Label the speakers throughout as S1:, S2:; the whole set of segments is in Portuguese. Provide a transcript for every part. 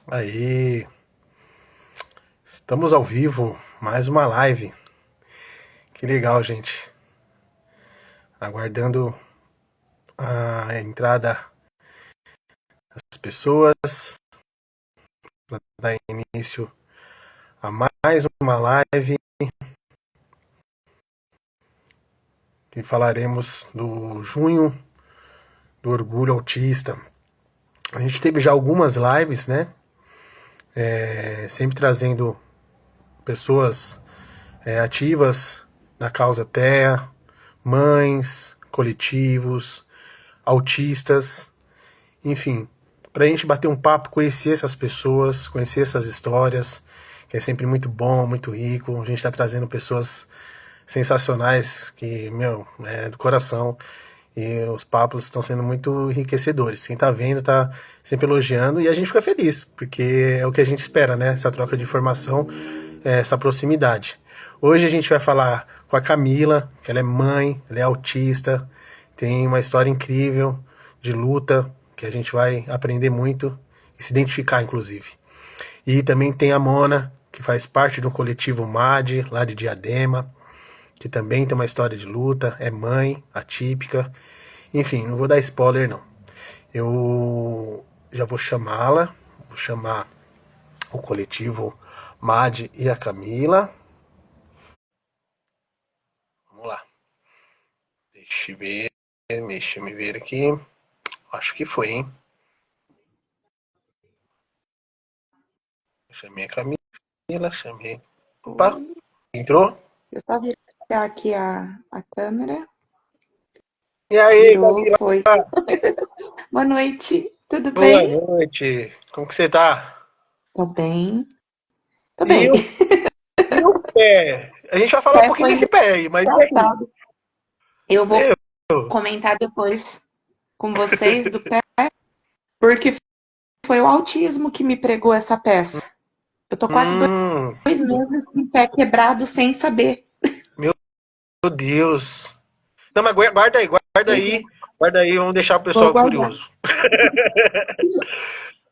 S1: Aí, estamos ao vivo, mais uma live. Que legal, gente. Aguardando a entrada das pessoas para dar início a mais uma live que falaremos do junho do orgulho autista. A gente teve já algumas lives, né? Sempre trazendo pessoas ativas na causa TEA, mães, coletivos, autistas, enfim, para a gente bater um papo, conhecer essas pessoas, conhecer essas histórias, que é sempre muito bom, muito rico. A gente está trazendo pessoas sensacionais, que, meu, é do coração. E os papos estão sendo muito enriquecedores. Quem está vendo está sempre elogiando e a gente fica feliz, porque é o que a gente espera, né? Essa troca de informação, essa proximidade. Hoje a gente vai falar com a Camila, que ela é mãe, ela é autista, tem uma história incrível de luta, que a gente vai aprender muito e se identificar, inclusive. E também tem a Mona, que faz parte do coletivo MAD, lá de Diadema, que também tem uma história de luta, é mãe, atípica. Enfim, não vou dar spoiler, não. Eu já vou chamá-la, vou chamar o coletivo MAD e a Camila. Vamos lá. Deixa eu ver, deixa eu ver aqui. Acho que foi, hein? Chamei a Camila, chamei. Opa,
S2: Oi,
S1: entrou?
S2: eu só virar aqui a câmera,
S1: E aí,
S2: virou,
S1: Camila?
S2: foi. Boa noite, tudo
S1: Boa
S2: bem?
S1: noite. Como que você tá?
S2: Tô bem, tô
S1: E
S2: bem.
S1: o, e o pé? A gente vai falar um
S2: É,
S1: pouquinho
S2: foi
S1: desse pé aí, mas e aí?
S2: engraçado. Eu vou
S1: Meu,
S2: comentar depois com vocês do pé, porque foi o autismo que me pregou essa peça. Eu tô quase
S1: hum,
S2: 2 meses com o pé quebrado sem saber.
S1: meu Deus. Não, mas guarda aí, guarda
S2: Pois é,
S1: aí, guarda aí, vamos deixar o
S2: vou
S1: pessoal
S2: guardar.
S1: curioso.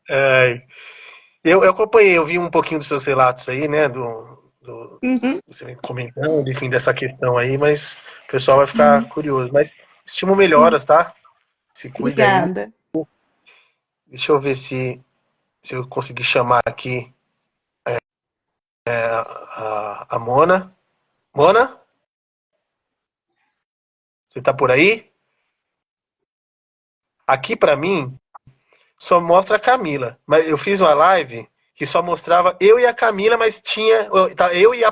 S1: É, eu acompanhei, eu vi um pouquinho dos seus relatos aí, né?
S2: Uhum,
S1: Você vem comentando, enfim, dessa questão aí, mas o pessoal vai ficar
S2: sim,
S1: curioso. Mas estimo
S2: sim.
S1: melhoras, tá? Se cuida aí.
S2: Obrigada.
S1: Deixa eu ver se eu conseguir chamar aqui a Mona. Mona, você tá por aí? Aqui pra mim só mostra a Camila. Mas eu fiz uma live que só mostrava eu e a Camila, mas tinha tá, eu e a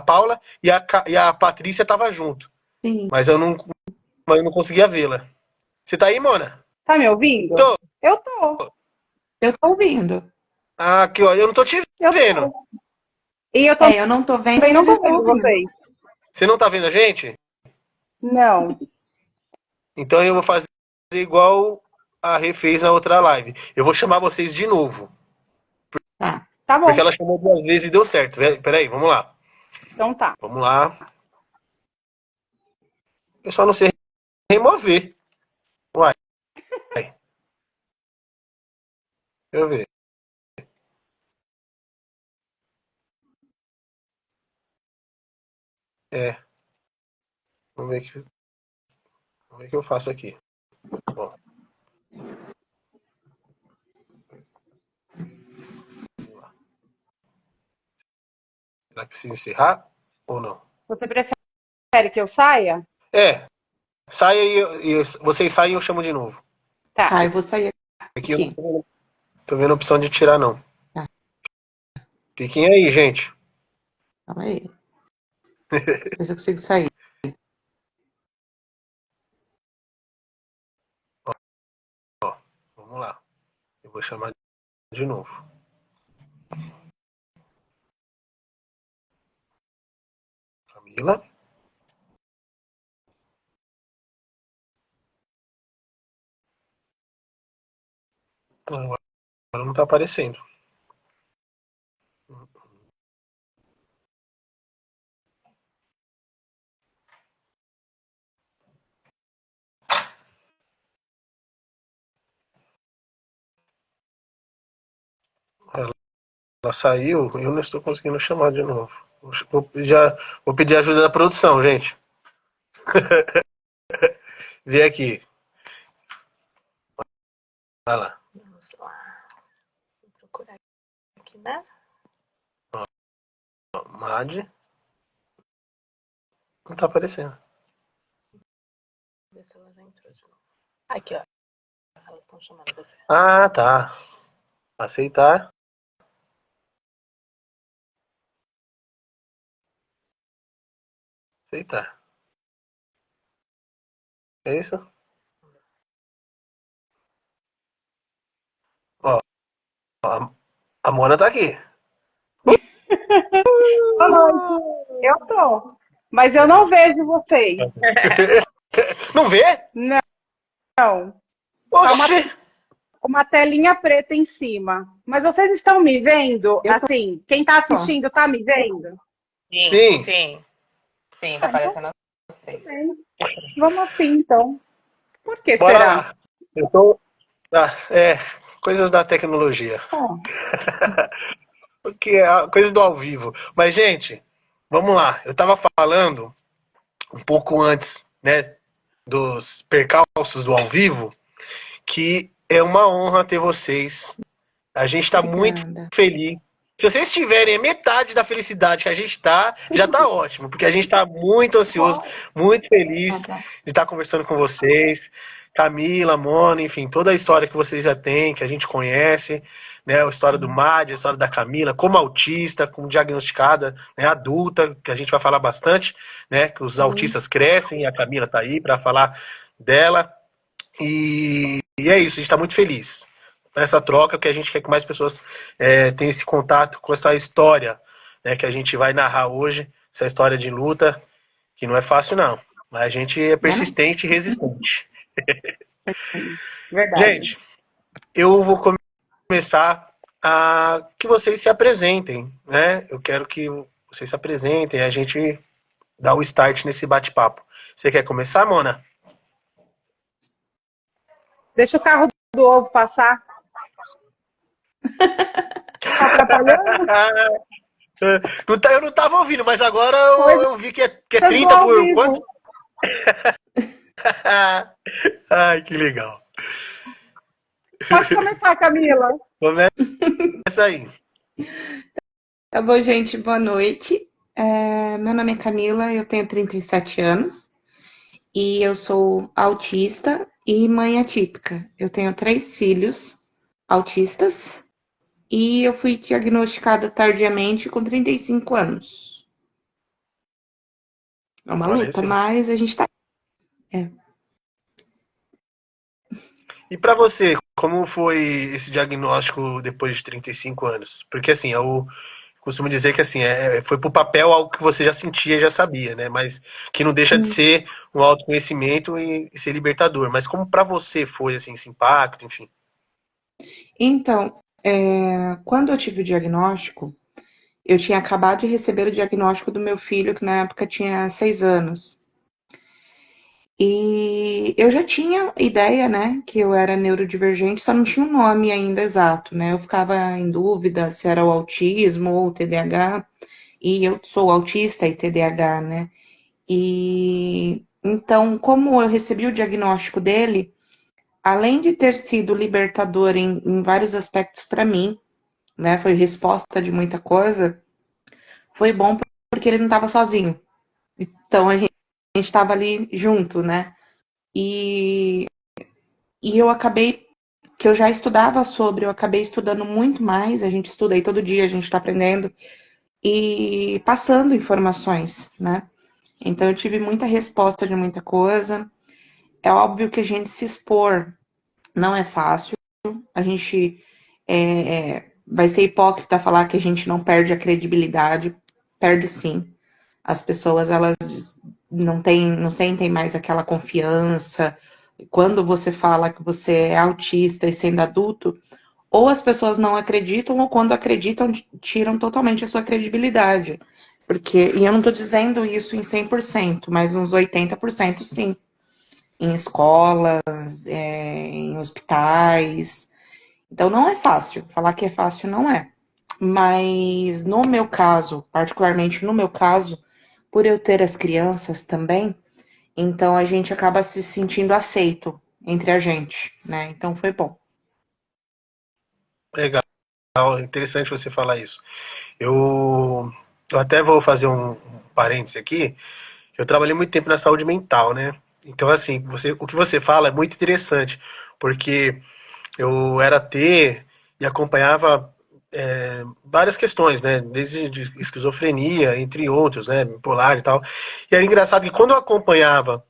S1: Paula e a Patrícia tava junto.
S2: Sim,
S1: Mas eu não conseguia vê-la. Você tá aí, Mona?
S3: Tá me ouvindo?
S1: Tô.
S3: Eu tô,
S2: eu tô ouvindo.
S1: Ah, aqui, ó. Eu não tô te
S3: eu
S1: vendo.
S3: tô. E eu
S2: É, eu não tô vendo,
S3: também não
S2: mas
S3: tô
S2: estou
S3: vendo
S2: ouvindo.
S3: vocês.
S1: Você não tá vendo a gente?
S3: Não.
S1: Então eu vou fazer igual a Rê fez na outra live. Eu vou chamar vocês de novo.
S2: Tá.
S3: Tá
S1: Porque
S3: bom.
S1: ela chamou 2 vezes e deu certo. Peraí, vamos lá.
S3: Então tá.
S1: Vamos lá. Eu só não sei remover. Uai, deixa eu ver. É, vamos ver, vamos ver o que eu faço aqui. Bom, vamos lá. Será que precisa encerrar ou não?
S3: Você prefere que eu saia?
S1: É, saia e vocês saem e eu chamo de novo.
S3: Tá.
S2: Tá, eu vou sair
S1: Aqui eu não
S2: aqui.
S1: tô vendo a opção de tirar, não.
S2: Tá,
S1: Fiquem aí, gente.
S2: calma aí. Ver se eu consigo sair.
S1: Vamos lá. Eu vou chamar de novo. Camila. Agora não tá aparecendo. Ela saiu e eu não estou conseguindo chamar de novo. Vou pedir ajuda da produção, gente. Vê aqui. Vai lá.
S2: Vamos lá. Vou procurar aqui, né?
S1: Mad. Não tá aparecendo.
S2: Ver se ela já entrou de novo. Aqui, ó. Elas estão chamando você.
S1: Ah, tá. Aceitar. Aceitar. É isso? Ó, a Mona tá aqui.
S3: Boa noite. Eu tô. Mas eu não vejo vocês.
S1: Não vê?
S3: Não. Tá
S1: Oxi!
S3: uma telinha preta em cima. Mas vocês estão me vendo?
S2: Eu tô.
S3: Assim, quem tá assistindo tá me vendo?
S1: Sim.
S2: Sim, tá aparecendo as três.
S3: Vamos assim, então. Por que
S1: Bora
S3: será?
S1: lá. Eu tô. Ah, coisas da tecnologia.
S2: Ó,
S1: Porque coisas do ao vivo. Mas, gente, vamos lá. Eu tava falando um pouco antes, né, dos percalços do ao vivo, que é uma honra ter vocês. A gente tá muito
S2: obrigada.
S1: feliz. Se vocês tiverem a metade da felicidade que a gente tá, já tá ótimo, porque a gente tá muito ansioso, muito feliz
S2: Tá bom.
S1: de estar conversando com vocês. Camila, Mona, enfim, toda a história que vocês já têm, que a gente conhece, né? A história do Mad, a história da Camila, como autista, como diagnosticada, né, adulta, que a gente vai falar bastante, né? Que os autistas crescem e a Camila tá aí para falar dela. E é isso, a gente está muito feliz nessa troca, que a gente quer que mais pessoas tenham esse contato com essa história, né, que a gente vai narrar hoje, essa história de luta, que não é fácil não, mas a gente é persistente e resistente.
S3: Verdade.
S1: Gente, eu vou começar a que vocês se apresentem, né? Eu quero que vocês se apresentem, a gente dá o start nesse bate-papo. Você quer começar, Mona?
S3: Deixa o carro do ovo passar. Tá atrapalhando?
S1: Eu não estava ouvindo, mas agora
S3: Coisas
S1: eu vi que é
S3: do
S1: 30
S3: ao
S1: por quanto?
S3: vivo.
S1: Ai, que legal.
S3: Pode começar, Camila.
S1: Começa aí.
S2: Tá bom, gente, boa noite. Meu nome é Camila, eu tenho 37 anos e eu sou autista e mãe atípica. Eu tenho 3 filhos autistas e eu fui diagnosticada tardiamente com 35 anos. É uma
S1: Olha
S2: luta,
S1: isso.
S2: mas a gente tá.
S1: E para você, como foi esse diagnóstico depois de 35 anos? Porque assim, eu costumo dizer que assim, foi pro papel algo que você já sentia, já sabia, né? Mas que não deixa de ser um autoconhecimento e ser libertador. Mas como para você foi assim, esse impacto, enfim?
S2: Então, quando eu tive o diagnóstico, eu tinha acabado de receber o diagnóstico do meu filho, que na época tinha 6 anos. E eu já tinha ideia, né, que eu era neurodivergente, só não tinha um nome ainda exato, né? Eu ficava em dúvida se era o autismo ou o TDAH, e eu sou autista e TDAH, né? E então, como eu recebi o diagnóstico dele, além de ter sido libertador em vários aspectos para mim, né? Foi resposta de muita coisa, foi bom porque ele não estava sozinho. Então a gente estava ali junto, né? E, e eu acabei, que eu já estudava sobre, eu acabei estudando muito mais, a gente estuda aí todo dia, a gente está aprendendo e passando informações, né? Então eu tive muita resposta de muita coisa. É óbvio que a gente se expor não é fácil, a gente vai ser hipócrita falar que a gente não perde a credibilidade, perde sim. As pessoas, elas não sentem mais aquela confiança. Quando você fala que você é autista e sendo adulto, ou as pessoas não acreditam, ou quando acreditam, tiram totalmente a sua credibilidade. Porque, e eu não tô dizendo isso em 100%, mas uns 80% sim. Em escolas, em hospitais. Então não é fácil. Falar que é fácil não é. Mas no meu caso, particularmente no meu caso, por eu ter as crianças também, então a gente acaba se sentindo aceito entre a gente, né? Então foi bom.
S1: Legal, interessante você falar isso. Eu até vou fazer um parêntese aqui. Eu trabalhei muito tempo na saúde mental, né? Então, assim, o que você fala é muito interessante, porque eu era T e acompanhava várias questões, né? Desde de esquizofrenia, entre outros, né? Bipolar e tal. E era engraçado que quando eu acompanhava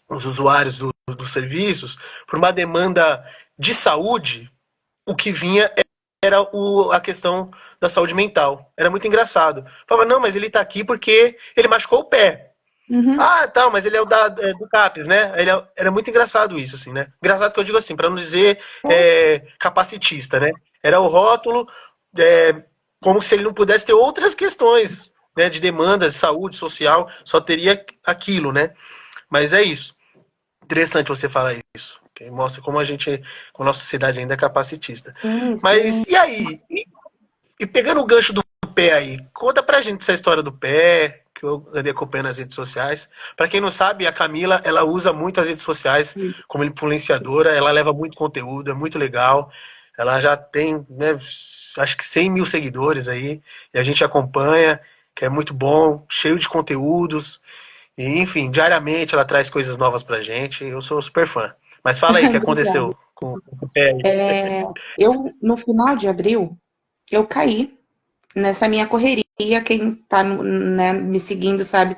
S1: os usuários dos serviços, por uma demanda de saúde, o que vinha era a questão da saúde mental. Era muito engraçado. Falava, não, mas ele tá aqui porque ele machucou o pé.
S2: Uhum.
S1: Ah, tá, mas ele é o do CAPES, né? Era muito engraçado isso, assim, né? Engraçado que eu digo assim, para não dizer capacitista, né? Era o rótulo, é, como se ele não pudesse ter outras questões, né, de demandas de saúde social, só teria aquilo, né? Mas é isso. Interessante você falar isso. Que mostra como a nossa sociedade ainda é capacitista.
S2: Sim.
S1: Mas e aí? E pegando o gancho do pé aí, conta pra gente essa história do pé, que eu andei acompanhando nas redes sociais. Pra quem não sabe, a Camila, ela usa muito as redes sociais como influenciadora, ela leva muito conteúdo, é muito legal. Ela já tem, né, acho que 100 mil seguidores aí, e a gente acompanha, que é muito bom, cheio de conteúdos. E, enfim, diariamente ela traz coisas novas pra gente. Eu sou super fã. Mas fala aí o que
S2: Obrigada.
S1: aconteceu com o pé aí.
S2: Eu, no final de abril, eu caí nessa minha correria. Quem tá, né, me seguindo sabe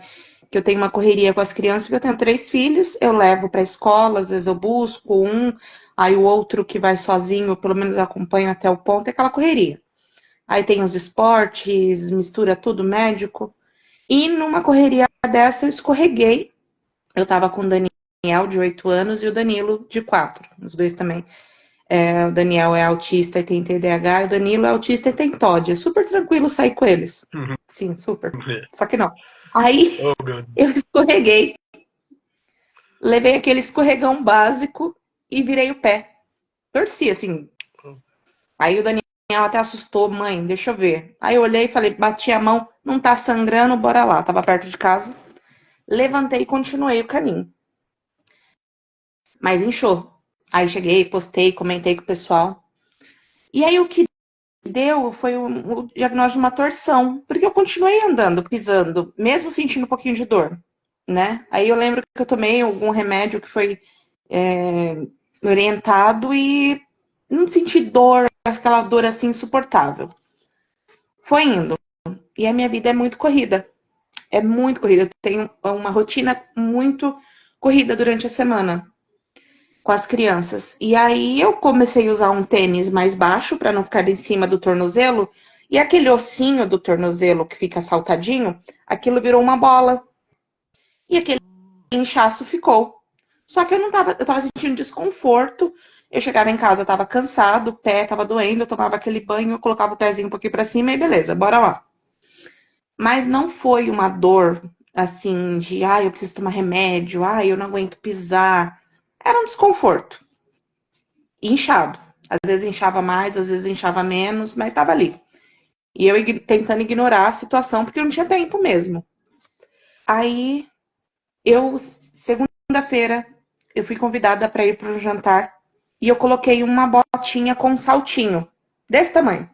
S2: que eu tenho uma correria com as crianças, porque eu tenho 3 filhos, eu levo pra escola, às vezes eu busco um, aí o outro que vai sozinho, pelo menos eu acompanho até o ponto, é aquela correria. Aí tem os esportes, mistura tudo, médico. E numa correria dessa eu escorreguei. Eu tava com o Daniel, de 8 anos, e o Danilo, de 4. Os dois também. O Daniel é autista e tem TDAH, e o Danilo é autista e tem TOD. É super tranquilo sair com eles. Sim, super. Só que não. Aí
S1: Oh, meu Deus.
S2: eu escorreguei, levei aquele escorregão básico e virei o pé. Torci, assim. Aí o Daniel até assustou, mãe, deixa eu ver. Aí eu olhei e falei, bati a mão, não tá sangrando, bora lá. Tava perto de casa. Levantei e continuei o caminho. Mas inchou. Aí cheguei, postei, comentei com o pessoal. E aí o que deu foi o diagnóstico de uma torção, porque eu continuei andando, pisando, mesmo sentindo um pouquinho de dor, né? Aí eu lembro que eu tomei algum remédio que foi é, orientado e não senti dor, aquela dor assim insuportável. Foi indo. E a minha vida é muito corrida. É muito corrida. Eu tenho uma rotina muito corrida durante a semana com as crianças. E aí eu comecei a usar um tênis mais baixo para não ficar em cima do tornozelo. E aquele ossinho do tornozelo que fica saltadinho, aquilo virou uma bola. E aquele inchaço ficou. Só que eu tava sentindo desconforto. Eu chegava em casa, eu tava cansado, o pé tava doendo, eu tomava aquele banho, eu colocava o pezinho um pouquinho pra cima e beleza, bora lá. Mas não foi uma dor assim de, eu preciso tomar remédio, eu não aguento pisar. Era um desconforto. Inchado. Às vezes inchava mais, às vezes inchava menos, mas estava ali. E eu tentando ignorar a situação, porque eu não tinha tempo mesmo. Aí, segunda-feira, eu fui convidada para ir para um jantar e eu coloquei uma botinha com um saltinho, desse tamanho.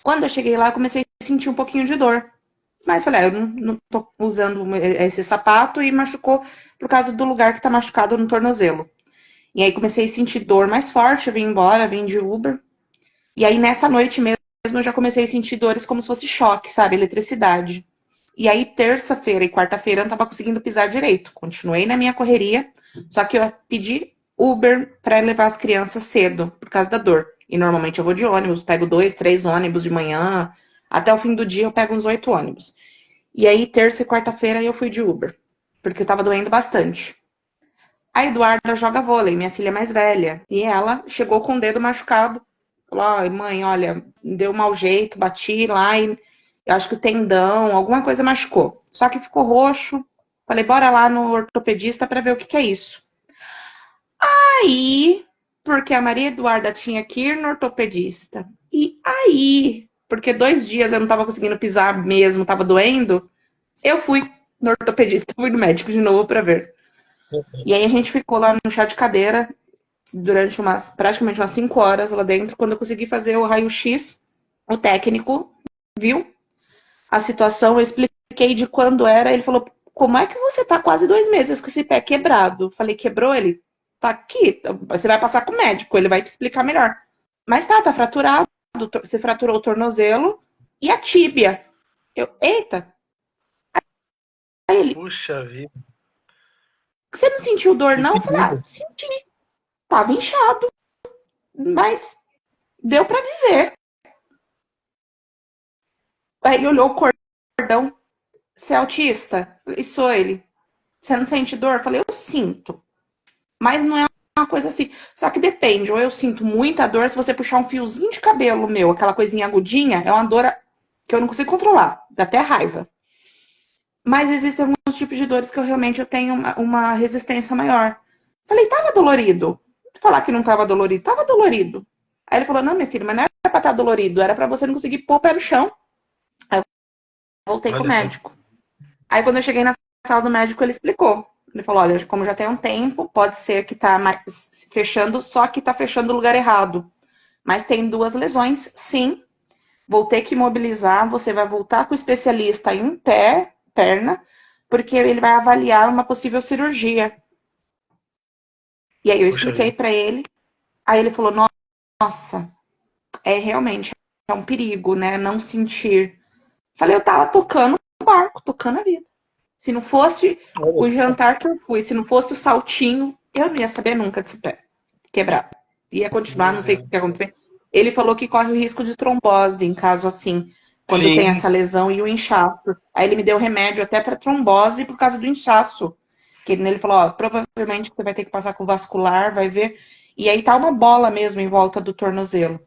S2: Quando eu cheguei lá, eu comecei a sentir um pouquinho de dor. Mas falei, eu não tô usando esse sapato e machucou por causa do lugar que tá machucado no tornozelo. E aí comecei a sentir dor mais forte, eu vim embora, vim de Uber. E aí nessa noite mesmo eu já comecei a sentir dores como se fosse choque, sabe? Eletricidade. E aí terça-feira e quarta-feira eu não tava conseguindo pisar direito. Continuei na minha correria, só que eu pedi Uber para levar as crianças cedo, por causa da dor. E normalmente eu vou de ônibus, pego 2, 3 ônibus de manhã. Até o fim do dia eu pego uns 8 ônibus. E aí terça e quarta-feira eu fui de Uber, porque eu tava doendo bastante. A Eduarda joga vôlei, minha filha mais velha. E ela chegou com o dedo machucado. Falou, mãe, olha, deu mau jeito, bati lá e eu acho que o tendão, alguma coisa machucou. Só que ficou roxo. Falei, bora lá no ortopedista para ver o que é isso. Aí, porque a Maria Eduarda tinha que ir no ortopedista. E aí, porque 2 dias eu não tava conseguindo pisar mesmo, tava doendo, eu fui no ortopedista, fui no médico de novo pra ver. E aí a gente ficou lá no chá de cadeira durante praticamente umas 5 horas lá dentro. Quando eu consegui fazer o raio-x, o técnico viu a situação, eu expliquei de quando era, ele falou, como é que você tá quase 2 meses com esse pé quebrado? Falei, quebrou? Ele, tá aqui, você vai passar com o médico, ele vai te explicar melhor. Mas tá fraturado, você fraturou o tornozelo e a tíbia. Eu, eita. Aí ele,
S1: Puxa vida.
S2: você não sentiu dor
S1: Que
S2: não? Eu falei,
S1: perigo.
S2: senti, tava inchado, mas deu pra viver. Aí ele olhou o cordão, você é autista? E sou ele. Você não sente dor? Eu falei, eu sinto. Mas não é uma coisa assim. Só que depende. Ou eu sinto muita dor se você puxar um fiozinho de cabelo meu, aquela coisinha agudinha, é uma dor que eu não consigo controlar. Dá até raiva. Mas existem alguns tipos de dores que eu realmente tenho uma resistência maior. Falei, tava dolorido. Falar que não tava dolorido, tava dolorido. Aí ele falou, não, minha filha, mas não era pra estar dolorido, era pra você não conseguir pôr o pé no chão. Aí eu voltei com o
S1: Olha só.
S2: médico. Aí quando eu cheguei na sala do médico, ele explicou. Ele falou, olha, como já tem um tempo, pode ser que tá fechando, só que tá fechando o lugar errado. Mas tem 2 lesões, sim. Vou ter que imobilizar, você vai voltar com o especialista em pé, perna, porque ele vai avaliar uma possível cirurgia. E aí eu
S1: Puxa
S2: expliquei
S1: vida.
S2: para ele, aí ele falou, nossa, é realmente é um perigo, né, não sentir. Falei, eu tava tocando o barco, tocando a vida. Se não fosse
S1: Olha
S2: o
S1: só.
S2: jantar que eu fui, se não fosse o saltinho, eu não ia saber nunca desse pé quebrar. Ia continuar,
S1: Meu
S2: não sei o
S1: Deus.
S2: que ia acontecer. Ele falou que corre o risco de trombose em caso assim, quando tem
S1: Sim,
S2: essa lesão e o inchaço. Aí ele me deu remédio até para trombose por causa do inchaço. Que ele falou, ó, provavelmente você vai ter que passar com vascular, vai ver. E aí tá uma bola mesmo em volta do tornozelo.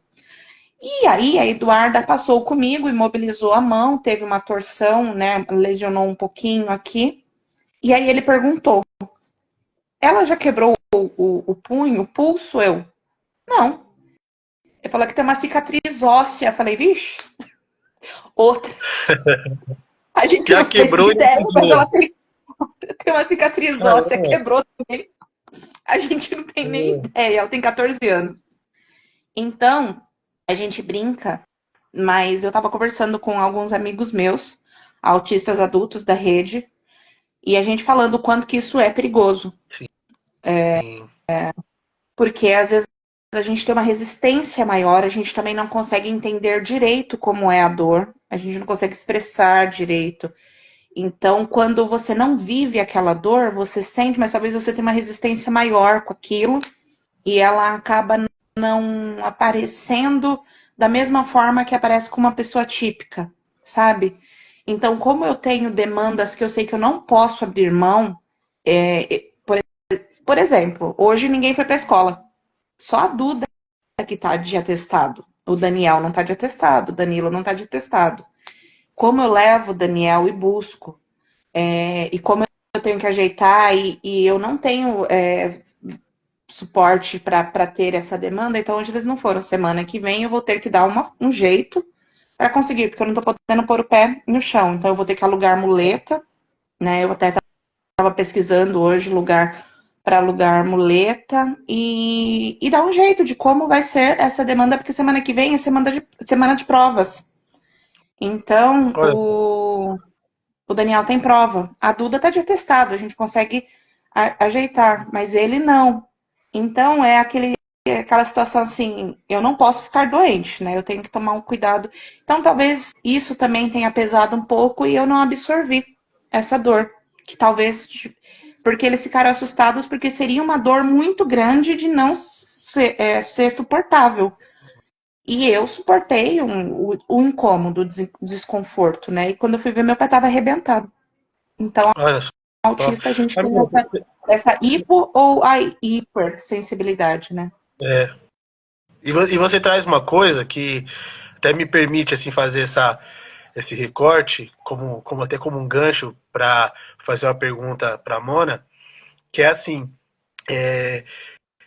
S2: E aí a Eduarda passou comigo, imobilizou a mão, teve uma torção, né? Lesionou um pouquinho aqui. E aí ele perguntou: ela já quebrou o punho, o pulso? Eu, não. Ele falou que tem uma cicatriz óssea. Eu falei, vixe, outra. A gente
S1: já
S2: não fez
S1: quebrou e não
S2: ideia, mas
S1: cuidou.
S2: ela tem uma cicatriz óssea,
S1: Caramba.
S2: quebrou também. A gente não tem nem
S1: Meu.
S2: ideia. Ela tem 14 anos. Então, a gente brinca, mas eu tava conversando com alguns amigos meus, autistas adultos da rede, e a gente falando o quanto que isso é perigoso.
S1: Sim.
S2: Porque às vezes a gente tem uma resistência maior, a gente também não consegue entender direito como é a dor, a gente não consegue expressar direito. Então, quando você não vive aquela dor, você sente, mas talvez você tenha uma resistência maior com aquilo e ela acaba não aparecendo da mesma forma que aparece com uma pessoa típica, sabe? Então, como eu tenho demandas que eu sei que eu não posso abrir mão, por exemplo, hoje ninguém foi para a escola. Só a Duda que tá de atestado. O Daniel não tá de atestado, o Danilo não tá de atestado. Como eu levo o Daniel e busco, e como eu tenho que ajeitar e eu não tenho suporte para ter essa demanda, então hoje eles não foram. Semana que vem eu vou ter que dar um jeito para conseguir, porque eu não tô podendo pôr o pé no chão. Então eu vou ter que alugar muleta, né? Eu até estava pesquisando hoje lugar para alugar muleta e dar um jeito de como vai ser essa demanda, porque semana que vem é semana de provas. Então,
S1: Olha,
S2: o Daniel tem prova. A Duda tá de atestado, a gente consegue ajeitar, mas ele não. Então, aquela situação assim, eu não posso ficar doente, né? Eu tenho que tomar um cuidado. Então, talvez isso também tenha pesado um pouco e eu não absorvi essa dor, que talvez porque eles ficaram assustados porque seria uma dor muito grande de não ser suportável. E eu suportei o incômodo, o desconforto, né? E quando eu fui ver, meu pé estava arrebentado. Então,
S1: olha só.
S2: autista, a gente tem
S1: Amigo,
S2: essa hipo ou a hipersensibilidade, né?
S1: é, e você traz uma coisa que até me permite assim fazer esse recorte até como um gancho para fazer uma pergunta para a Mona, que é assim,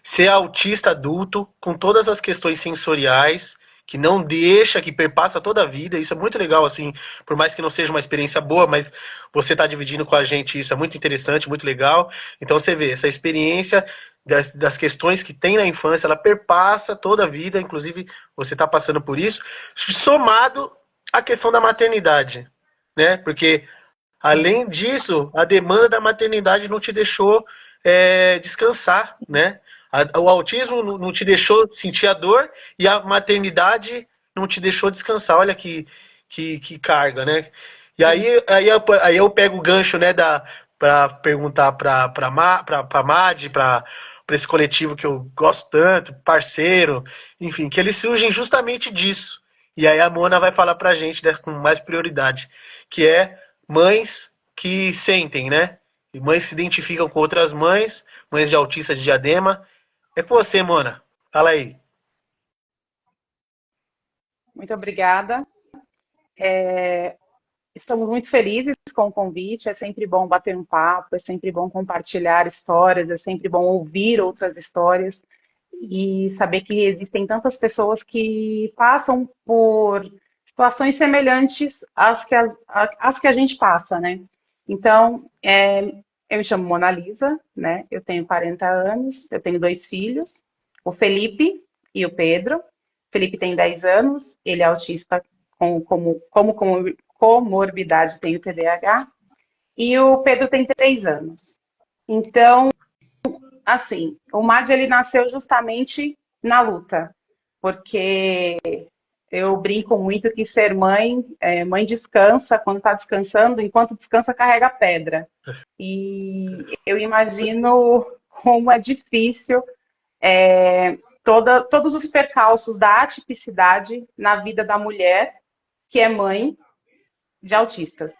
S1: ser autista adulto, com todas as questões sensoriais, que não deixa, que perpassa toda a vida. Isso é muito legal, assim, por mais que não seja uma experiência boa, mas você está dividindo com a gente isso, é muito interessante, muito legal. Então você vê, essa experiência das questões que tem na infância, ela perpassa toda a vida, inclusive você está passando por isso, somado à questão da maternidade, né? Porque, além disso, a demanda da maternidade não te deixou descansar, né? O autismo não te deixou sentir a dor e a maternidade não te deixou descansar. Olha que carga, né? E aí eu pego o gancho, né, para perguntar para Madi, para esse coletivo que eu gosto tanto, parceiro, enfim, que eles surgem justamente disso. E aí a Mona vai falar para a gente, né, com mais prioridade, que é mães que sentem, né? E mães que se identificam com outras mães, mães de autista de Diadema. É com você, Mona. Fala aí.
S3: Muito obrigada. Estamos muito felizes com o convite. É sempre bom bater um papo, é sempre bom compartilhar histórias, é sempre bom ouvir outras histórias e saber que existem tantas pessoas que passam por situações semelhantes às que a gente passa, né? Então, eu me chamo Mona Lisa, né? Eu tenho 40 anos, eu tenho 2 filhos, o Felipe e o Pedro. O Felipe tem 10 anos, ele é autista como comorbidade, tem o TDAH, e o Pedro tem 3 anos. Então, assim, o Madi, ele nasceu justamente na luta, porque eu brinco muito que ser mãe, mãe descansa, quando está descansando, enquanto descansa carrega pedra. E eu imagino como é difícil todos os percalços da atipicidade na vida da mulher que é mãe de autistas.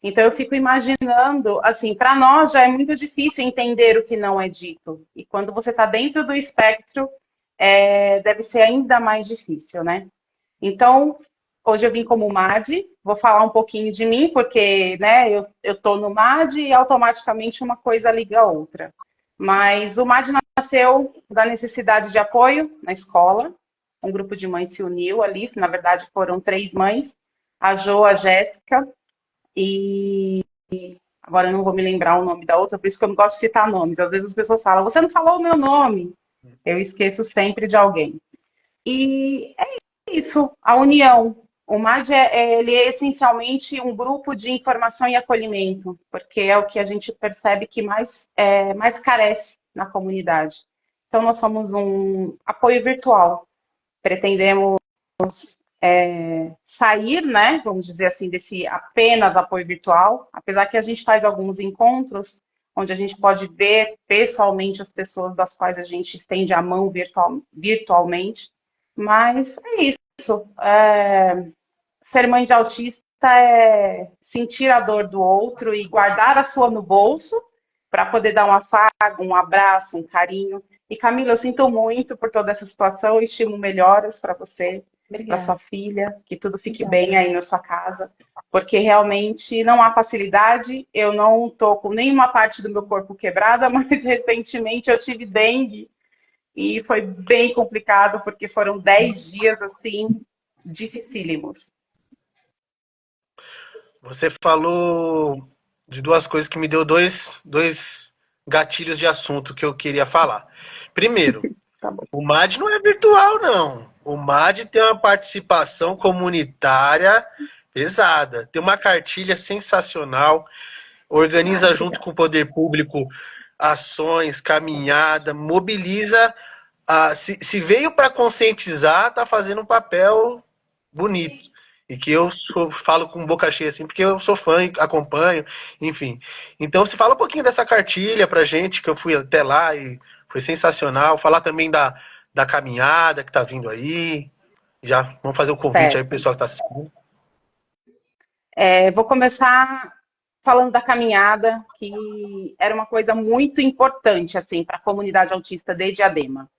S3: Então eu fico imaginando, assim, para nós já é muito difícil entender o que não é dito. E quando você está dentro do espectro, deve ser ainda mais difícil, né? Então, hoje eu vim como MAD, vou falar um pouquinho de mim, porque né, eu estou no MAD e automaticamente uma coisa liga a outra. Mas o MAD nasceu da necessidade de apoio na escola, um grupo de mães se uniu ali, na verdade foram 3 mães, a Jo, a Jéssica, e agora eu não vou me lembrar o nome da outra, por isso que eu não gosto de citar nomes. Às vezes as pessoas falam, você não falou o meu nome. Eu esqueço sempre de alguém. E é isso, a união. O MAD ele é essencialmente um grupo de informação e acolhimento, porque é o que a gente percebe que mais carece na comunidade. Então, nós somos um apoio virtual. Pretendemos sair, né, vamos dizer assim, desse apenas apoio virtual, apesar que a gente faz alguns encontros onde a gente pode ver pessoalmente as pessoas das quais a gente estende a mão virtualmente, mas é isso. Ser mãe de autista é sentir a dor do outro e guardar a sua no bolso para poder dar um afago, um abraço, um carinho. E Camila, eu sinto muito por toda essa situação e estimo melhoras para você, para sua filha, que tudo fique bem aí na sua casa, porque realmente não há facilidade. Eu não estou com nenhuma parte do meu corpo quebrada, mas recentemente eu tive dengue e foi bem complicado, porque foram 10 dias assim dificílimos.
S1: Você falou de duas coisas que me deu dois gatilhos de assunto que eu queria falar. Primeiro,
S3: Tá bom.
S1: o MAD não é virtual, não. O MAD tem uma participação comunitária pesada. Tem uma cartilha sensacional, organiza junto com o poder público ações, caminhada, mobiliza. Se veio para conscientizar, está fazendo um papel bonito. E que eu falo com boca cheia assim, porque eu sou fã e acompanho, enfim. Então, se fala um pouquinho dessa cartilha pra gente, que eu fui até lá e foi sensacional. Falar também da caminhada que tá vindo aí. Já vamos fazer o convite aí pro pessoal que tá assistindo.
S3: Vou começar falando da caminhada, que era uma coisa muito importante assim, para a comunidade autista de Diadema.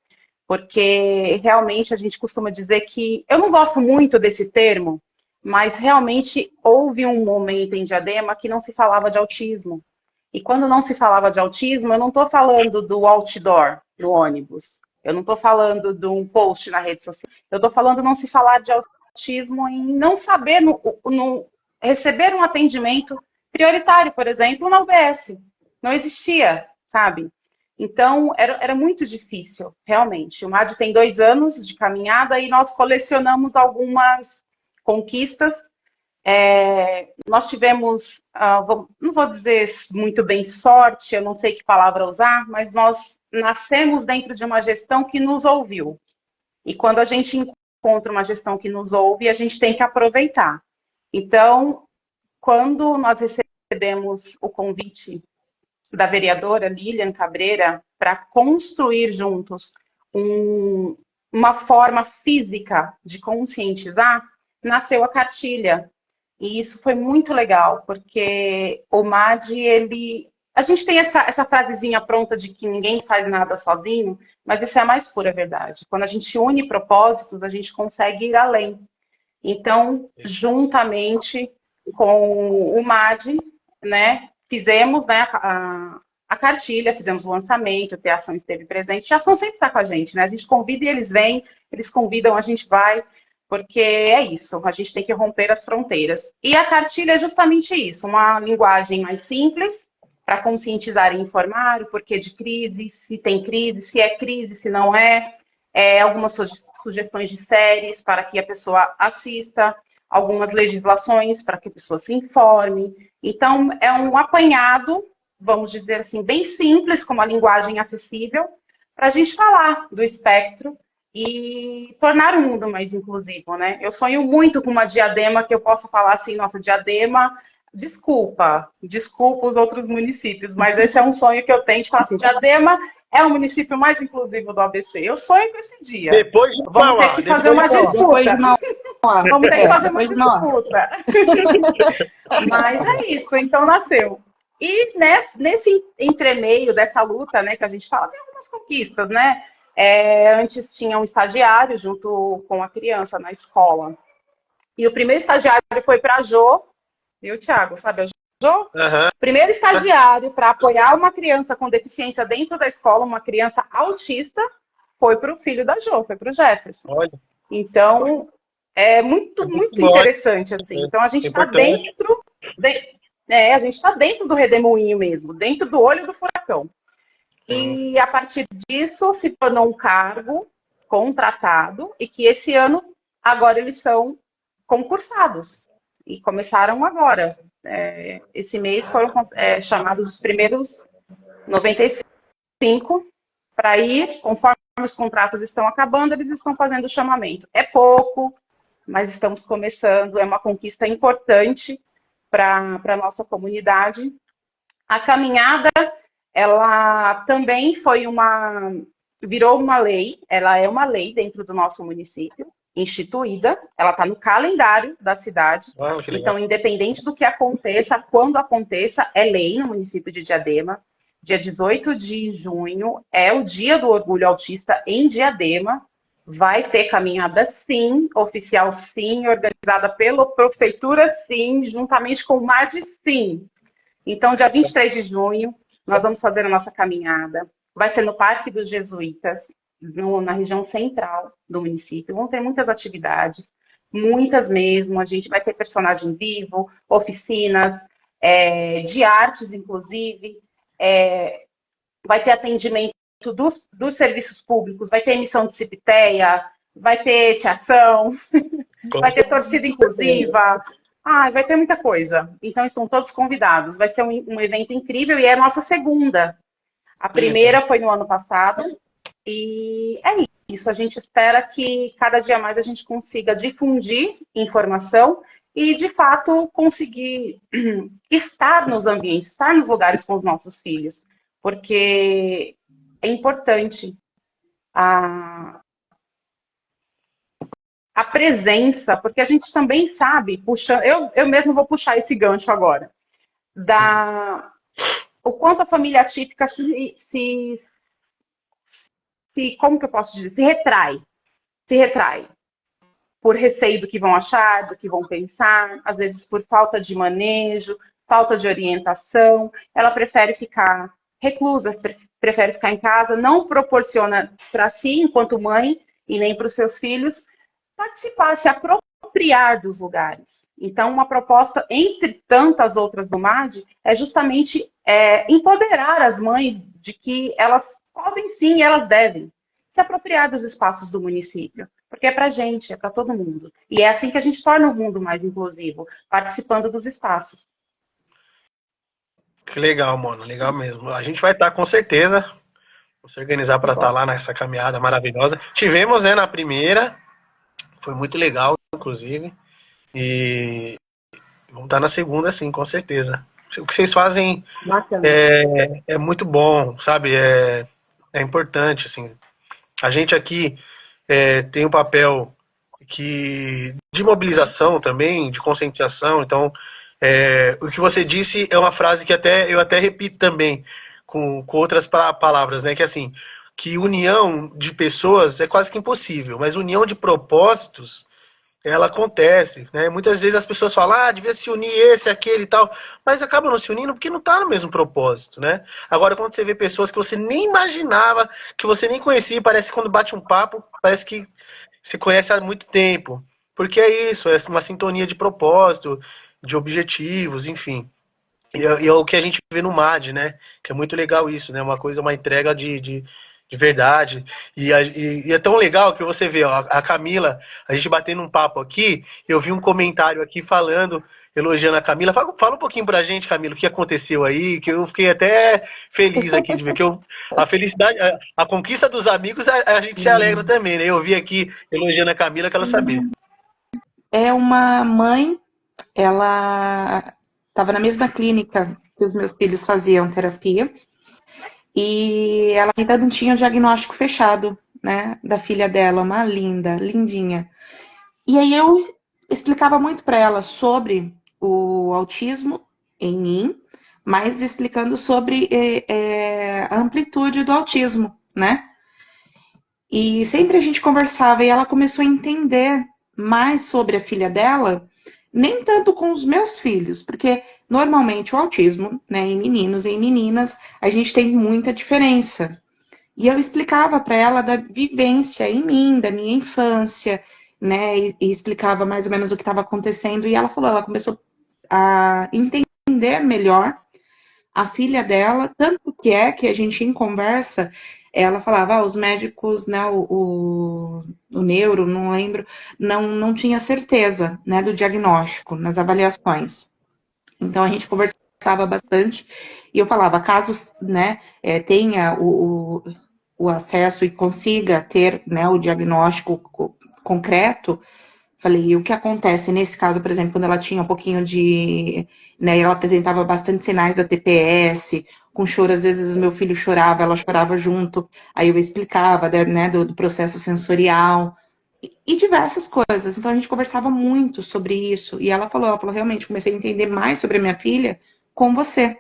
S3: Porque realmente a gente costuma dizer que... Eu não gosto muito desse termo, mas realmente houve um momento em Diadema que não se falava de autismo. E quando não se falava de autismo, eu não estou falando do outdoor, no ônibus. Eu não estou falando de um post na rede social. Eu estou falando não se falar de autismo em não saber receber um atendimento prioritário, por exemplo, na UBS. Não existia, sabe? Então, era muito difícil, realmente. O MAD tem 2 anos de caminhada e nós colecionamos algumas conquistas. Nós tivemos, não vou dizer muito bem sorte, eu não sei que palavra usar, mas nós nascemos dentro de uma gestão que nos ouviu. E quando a gente encontra uma gestão que nos ouve, a gente tem que aproveitar. Então, quando nós recebemos o convite da vereadora Lilian Cabreira para construir juntos uma forma física de conscientizar, nasceu a cartilha. E isso foi muito legal, porque o MAD, a gente tem essa frasezinha pronta de que ninguém faz nada sozinho, mas isso é a mais pura verdade. Quando a gente une propósitos, a gente consegue ir além. Então, juntamente com o MAD, né, fizemos, né, a cartilha, fizemos o lançamento, a ação esteve presente. A ação sempre está com a gente, né? A gente convida e eles vêm, eles convidam, a gente vai, porque é isso, a gente tem que romper as fronteiras. E a cartilha é justamente isso, uma linguagem mais simples, para conscientizar e informar o porquê de crise, se tem crise, se é crise, se não é, algumas sugestões de séries para que a pessoa assista, algumas legislações para que a pessoa se informe. Então, é um apanhado, vamos dizer assim, bem simples, com uma linguagem acessível, para a gente falar do espectro e tornar o mundo mais inclusivo, né? Eu sonho muito com uma Diadema que eu possa falar assim, nossa, Diadema, desculpa os outros municípios, mas esse é um sonho que eu tenho de falar assim, Diadema é o município mais inclusivo do ABC. Eu sonho com esse dia.
S4: Depois de
S3: Vamos ter que fazer uma disputa. Vamos ter que fazer uma disputa. Mas é isso, então nasceu. E nesse entremeio dessa luta, né, que a gente fala, tem algumas conquistas, né? Antes tinha um estagiário junto com a criança na escola. E o primeiro estagiário foi para a Jo, viu, Thiago? Sabe a Jo?
S4: Uhum.
S3: Primeiro estagiário para apoiar uma criança com deficiência dentro da escola, uma criança autista, foi para o filho da Jo, foi para o Jefferson.
S4: Olha.
S3: Então, é muito interessante, assim. Então, a gente está dentro... a gente está dentro do redemoinho mesmo, dentro do olho do furacão. E a partir disso se tornou um cargo contratado e que esse ano, agora eles são concursados. E começaram agora. Esse mês foram chamados os primeiros 95 para ir, conforme os contratos estão acabando, eles estão fazendo o chamamento. É pouco, mas estamos começando, é uma conquista importante para a nossa comunidade. A caminhada, ela também virou uma lei, ela é uma lei dentro do nosso município, instituída, ela está no calendário da cidade, então independente do que aconteça, quando aconteça, é lei no município de Diadema. Dia 18 de junho é o Dia do Orgulho Autista em Diadema, vai ter caminhada sim, oficial sim, organizada pela prefeitura sim, juntamente com o MAD sim. Então, dia 23 de junho, nós vamos fazer a nossa caminhada. Vai ser no Parque dos Jesuítas, na região central do município. Vão ter muitas atividades, muitas mesmo. A gente vai ter personagem vivo, oficinas de artes, inclusive. Vai ter atendimento dos serviços públicos, vai ter emissão de cipiteia, vai ter teação, vai ter torcida inclusiva. Vai ter muita coisa. Então, estão todos convidados. Vai ser um evento incrível e é a nossa segunda. A primeira foi no ano passado. E é isso. A gente espera que cada dia mais a gente consiga difundir informação e, de fato, conseguir estar nos ambientes, estar nos lugares com os nossos filhos. Porque é importante a presença, porque a gente também sabe, eu mesmo vou puxar esse gancho agora, o quanto a família atípica como que eu posso dizer, se retrai, por receio do que vão achar, do que vão pensar, às vezes por falta de manejo, falta de orientação, ela prefere ficar reclusa, prefere ficar em casa, não proporciona para si, enquanto mãe, e nem para os seus filhos, participar, se apropriar dos lugares. Então, uma proposta, entre tantas outras do MAD, é justamente empoderar as mães de que elas podem sim, e elas devem se apropriar dos espaços do município. Porque é para a gente, é para todo mundo. E é assim que a gente torna o mundo mais inclusivo, participando dos espaços.
S1: Que legal, mano. Legal mesmo. A gente vai estar com certeza. Vamos se organizar para estar lá nessa caminhada maravilhosa. Tivemos, né, na primeira. Foi muito legal, inclusive. E vamos estar na segunda, sim, com certeza. O que vocês fazem é muito bom, sabe? É importante, assim. A gente aqui tem um papel de mobilização também, de conscientização. Então, o que você disse é uma frase que eu até repito também, com outras palavras, né? Que assim, que união de pessoas é quase que impossível, mas união de propósitos ela acontece, né? Muitas vezes as pessoas falam, devia se unir esse, aquele e tal, mas acabam não se unindo porque não está no mesmo propósito, né? Agora, quando você vê pessoas que você nem imaginava, que você nem conhecia, parece que quando bate um papo, parece que você conhece há muito tempo. Porque é isso, é uma sintonia de propósito, de objetivos, enfim. E é o que a gente vê no MAD, né? Que é muito legal isso, né? Uma coisa, uma entrega de verdade. E é tão legal que você vê, ó, a Camila, a gente batendo um papo aqui, eu vi um comentário aqui falando, elogiando a Camila. Fala um pouquinho pra gente, Camila, o que aconteceu aí, que eu fiquei até feliz aqui de ver que a felicidade, a conquista dos amigos, a gente se alegra também, né? Eu vi aqui elogiando a Camila, quero saber.
S2: É uma mãe, ela estava na mesma clínica que os meus filhos faziam terapia e ela ainda não tinha o diagnóstico fechado, né, da filha dela, uma linda, lindinha. E aí eu explicava muito para ela sobre o autismo em mim, mas explicando sobre a amplitude do autismo, né? E sempre a gente conversava e ela começou a entender mais sobre a filha dela, nem tanto com os meus filhos, porque normalmente o autismo, né, em meninos e em meninas, a gente tem muita diferença. E eu explicava para ela da vivência em mim, da minha infância, né, e explicava mais ou menos o que estava acontecendo, e ela falou, ela começou a entender melhor a filha dela, tanto que é que a gente em conversa, ela falava, os médicos, né, o neuro, não lembro, não tinha certeza, né, do diagnóstico nas avaliações. Então a gente conversava bastante e eu falava, caso, né, tenha o acesso e consiga ter, né, o diagnóstico concreto, falei, e o que acontece nesse caso, por exemplo, quando ela tinha um pouquinho de, né, ela apresentava bastante sinais da TPS, com choro, às vezes meu filho chorava, ela chorava junto, aí eu explicava, né, do processo sensorial, e diversas coisas. Então a gente conversava muito sobre isso, e ela falou, realmente, comecei a entender mais sobre a minha filha com você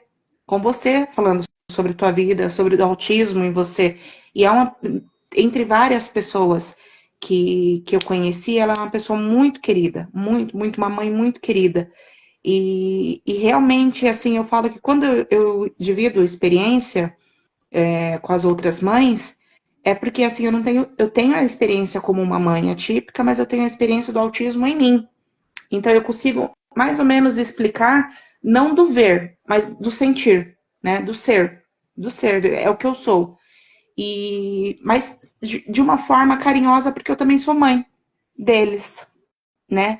S2: falando sobre tua vida, sobre o autismo em você, e entre várias pessoas que eu conheci, ela é uma pessoa muito querida, muito, uma mãe muito querida. E realmente, assim, eu falo que quando eu divido experiência com as outras mães, é porque, assim, eu tenho a experiência como uma mãe atípica, mas eu tenho a experiência do autismo em mim. Então, eu consigo mais ou menos explicar, não do ver, mas do sentir, né? Do ser, é o que eu sou. Mas de uma forma carinhosa, porque eu também sou mãe deles, né?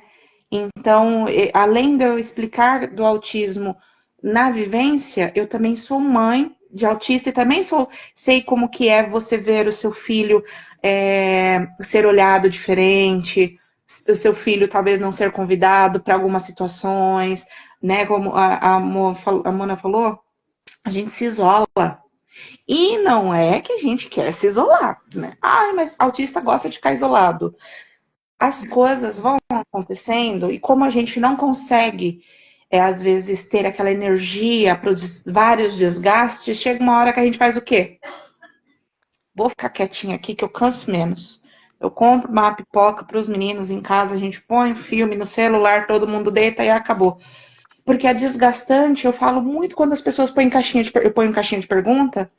S2: Então, além de eu explicar do autismo na vivência, eu também sou mãe de autista e também sei como que é você ver o seu filho ser olhado diferente, o seu filho talvez não ser convidado para algumas situações, né? Como a Mona falou, a gente se isola. E não é que a gente quer se isolar, né? Mas autista gosta de ficar isolado. As coisas vão acontecendo e como a gente não consegue, às vezes, ter aquela energia para vários desgastes, chega uma hora que a gente faz o quê? Vou ficar quietinha aqui que eu canso menos. Eu compro uma pipoca para os meninos em casa, a gente põe um filme no celular, todo mundo deita e acabou. Porque é desgastante, eu falo muito quando as pessoas põem eu ponho caixinha de pergunta,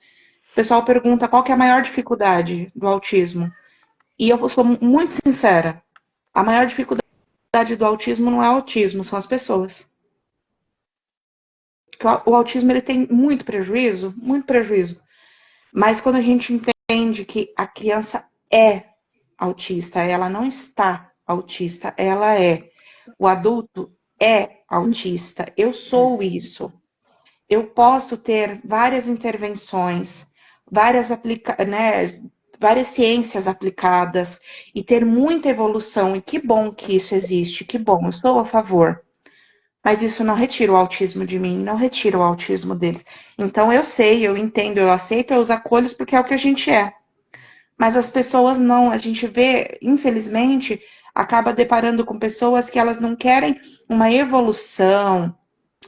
S2: O pessoal pergunta qual que é a maior dificuldade do autismo. E eu sou muito sincera. A maior dificuldade do autismo não é o autismo, são as pessoas. Porque o autismo ele tem muito prejuízo, muito prejuízo. Mas quando a gente entende que a criança é autista, ela não está autista, ela é. O adulto é autista, eu sou isso. Eu posso ter várias intervenções, várias ciências aplicadas e ter muita evolução. E que bom que isso existe, que bom, eu estou a favor. Mas isso não retira o autismo de mim, não retira o autismo deles. Então eu sei, eu entendo, eu aceito, eu os acolho porque é o que a gente é. Mas as pessoas não, a gente vê, infelizmente, acaba deparando com pessoas que elas não querem uma evolução,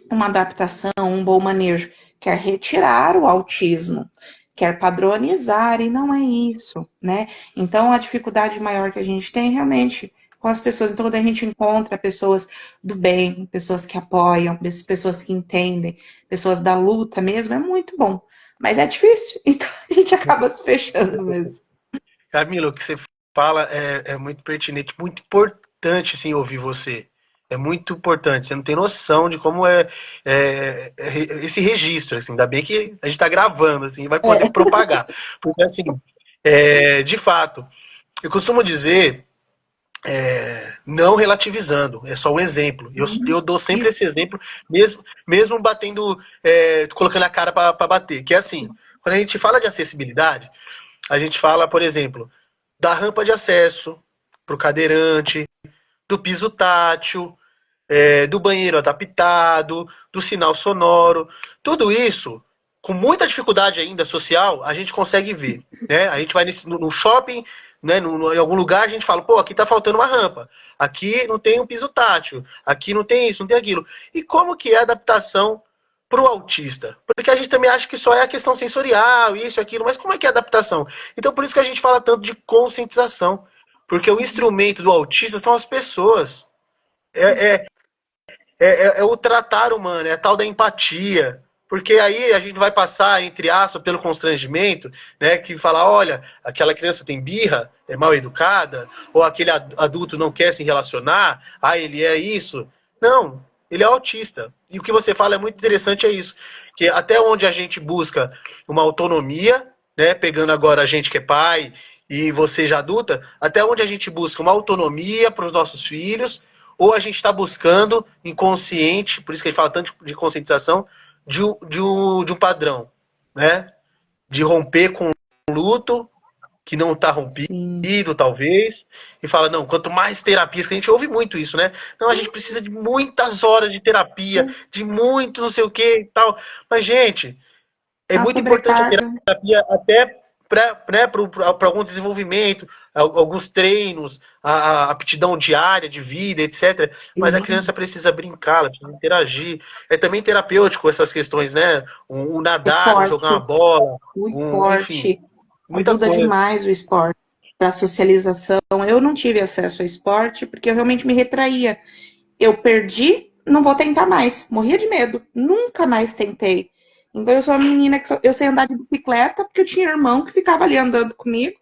S2: uma adaptação, um bom manejo. Quer retirar o autismo, quer padronizar, e não é isso, né? Então, a dificuldade maior que a gente tem realmente com as pessoas. Então, quando a gente encontra pessoas do bem, pessoas que apoiam, pessoas que entendem, pessoas da luta mesmo, é muito bom. Mas é difícil, então a gente acaba se fechando mesmo.
S1: Camila, o que você fala é muito pertinente, muito importante, assim, ouvir você. É muito importante. Você não tem noção de como é esse registro, assim. Ainda bem que a gente está gravando, assim, vai poder propagar. Porque, assim, de fato, eu costumo dizer, não relativizando, é só um exemplo. Eu dou sempre esse exemplo, mesmo batendo, colocando a cara para bater. Que é assim, quando a gente fala de acessibilidade, a gente fala, por exemplo, da rampa de acesso para o cadeirante, do piso tátil, do banheiro adaptado, do sinal sonoro. Tudo isso, com muita dificuldade ainda social, a gente consegue ver. Né? A gente vai no shopping, né, em algum lugar, a gente fala, pô, aqui tá faltando uma rampa. Aqui não tem um piso tátil. Aqui não tem isso, não tem aquilo. E como que é a adaptação para o autista? Porque a gente também acha que só é a questão sensorial, isso, aquilo, mas como é que é a adaptação? Então, por isso que a gente fala tanto de conscientização. Porque o instrumento do autista são as pessoas. É, é o tratar humano, é a tal da empatia. Porque aí a gente vai passar, entre aspas, pelo constrangimento, né? Que fala, olha, aquela criança tem birra, é mal educada, ou aquele adulto não quer se relacionar, ele é isso. Não, ele é autista. E o que você fala é muito interessante, é isso. Que até onde a gente busca uma autonomia, né? Pegando agora a gente que é pai e você já adulta, até onde a gente busca uma autonomia para os nossos filhos, ou a gente está buscando inconsciente, por isso que ele fala tanto de conscientização, de um padrão, né? De romper com um luto que não está rompido,
S2: Sim.
S1: talvez, e fala, não, quanto mais terapias, que a gente ouve muito isso, né? Não, a gente precisa de muitas horas de terapia, de muito não sei o que e tal. Mas, gente, é
S2: A
S1: muito importante a
S2: sobrecarga.
S1: terapia até para algum desenvolvimento, alguns treinos, a aptidão diária de vida, etc. Mas a criança precisa brincar, ela precisa interagir. É também terapêutico essas questões, né? O nadar, o jogar uma
S2: Esporte.
S1: bola,
S2: O
S1: enfim,
S2: esporte
S1: muita
S2: ajuda
S1: coisa.
S2: demais o esporte para socialização. Eu não tive acesso ao esporte porque eu realmente me retraía. Eu perdi, não vou tentar mais. Morria de medo. Nunca mais tentei. Então eu sou uma menina que eu sei andar de bicicleta porque eu tinha irmão que ficava ali andando comigo.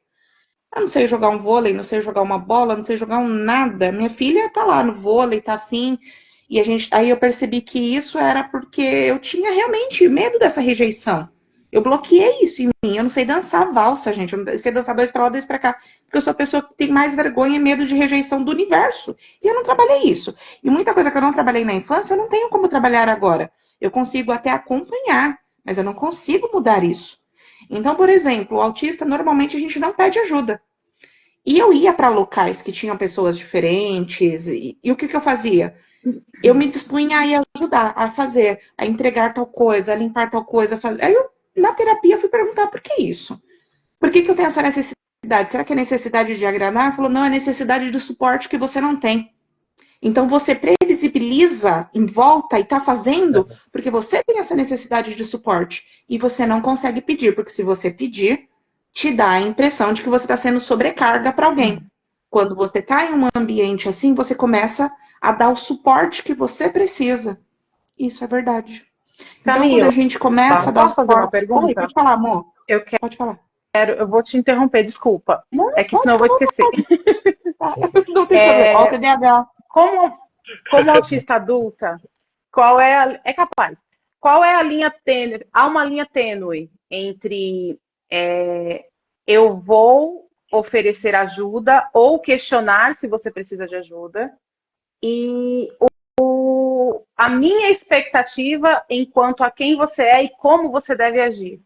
S2: Eu não sei jogar um vôlei, não sei jogar uma bola, não sei jogar um nada. Minha filha tá lá no vôlei, tá afim. E aí eu percebi que isso era porque eu tinha realmente medo dessa rejeição. Eu bloqueei isso em mim. Eu não sei dançar valsa, gente. Eu não sei dançar dois pra lá, dois pra cá. Porque eu sou a pessoa que tem mais vergonha e medo de rejeição do universo. E eu não trabalhei isso. E muita coisa que eu não trabalhei na infância, eu não tenho como trabalhar agora. Eu consigo até acompanhar, mas eu não consigo mudar isso. Então, por exemplo, o autista, normalmente a gente não pede ajuda. E eu ia para locais que tinham pessoas diferentes, e o que eu fazia? Eu me dispunha a ir ajudar, a fazer, a entregar tal coisa, a limpar tal coisa, a fazer. Aí eu, na terapia, fui perguntar por que isso? Por que eu tenho essa necessidade? Será que é necessidade de agradar? Falou, não, é necessidade de suporte que você não tem. Então você previsibiliza em volta e está fazendo porque você tem essa necessidade de suporte e você não consegue pedir, porque se você pedir, te dá a impressão de que você está sendo sobrecarga para alguém. Quando você está em um ambiente assim, você começa a dar o suporte que você precisa. Isso é verdade. Então, quando
S3: Camila,
S2: a gente começa a dar o
S3: posso fazer uma
S2: suporte. Oi,
S3: pergunta?
S2: pode falar, amor.
S3: Eu
S2: Pode falar.
S3: eu vou te interromper, desculpa.
S2: Não,
S3: É que
S2: pode
S3: senão eu
S2: ficar
S3: vou
S2: à
S3: esquecer.
S2: vontade. Não tem problema. Ó, o TDAH.
S3: Como, como autista adulta, é capaz. Qual é a linha tênue? Há uma linha tênue entre é, eu vou oferecer ajuda ou questionar se você precisa de ajuda e a minha expectativa enquanto a quem você é e como você deve agir.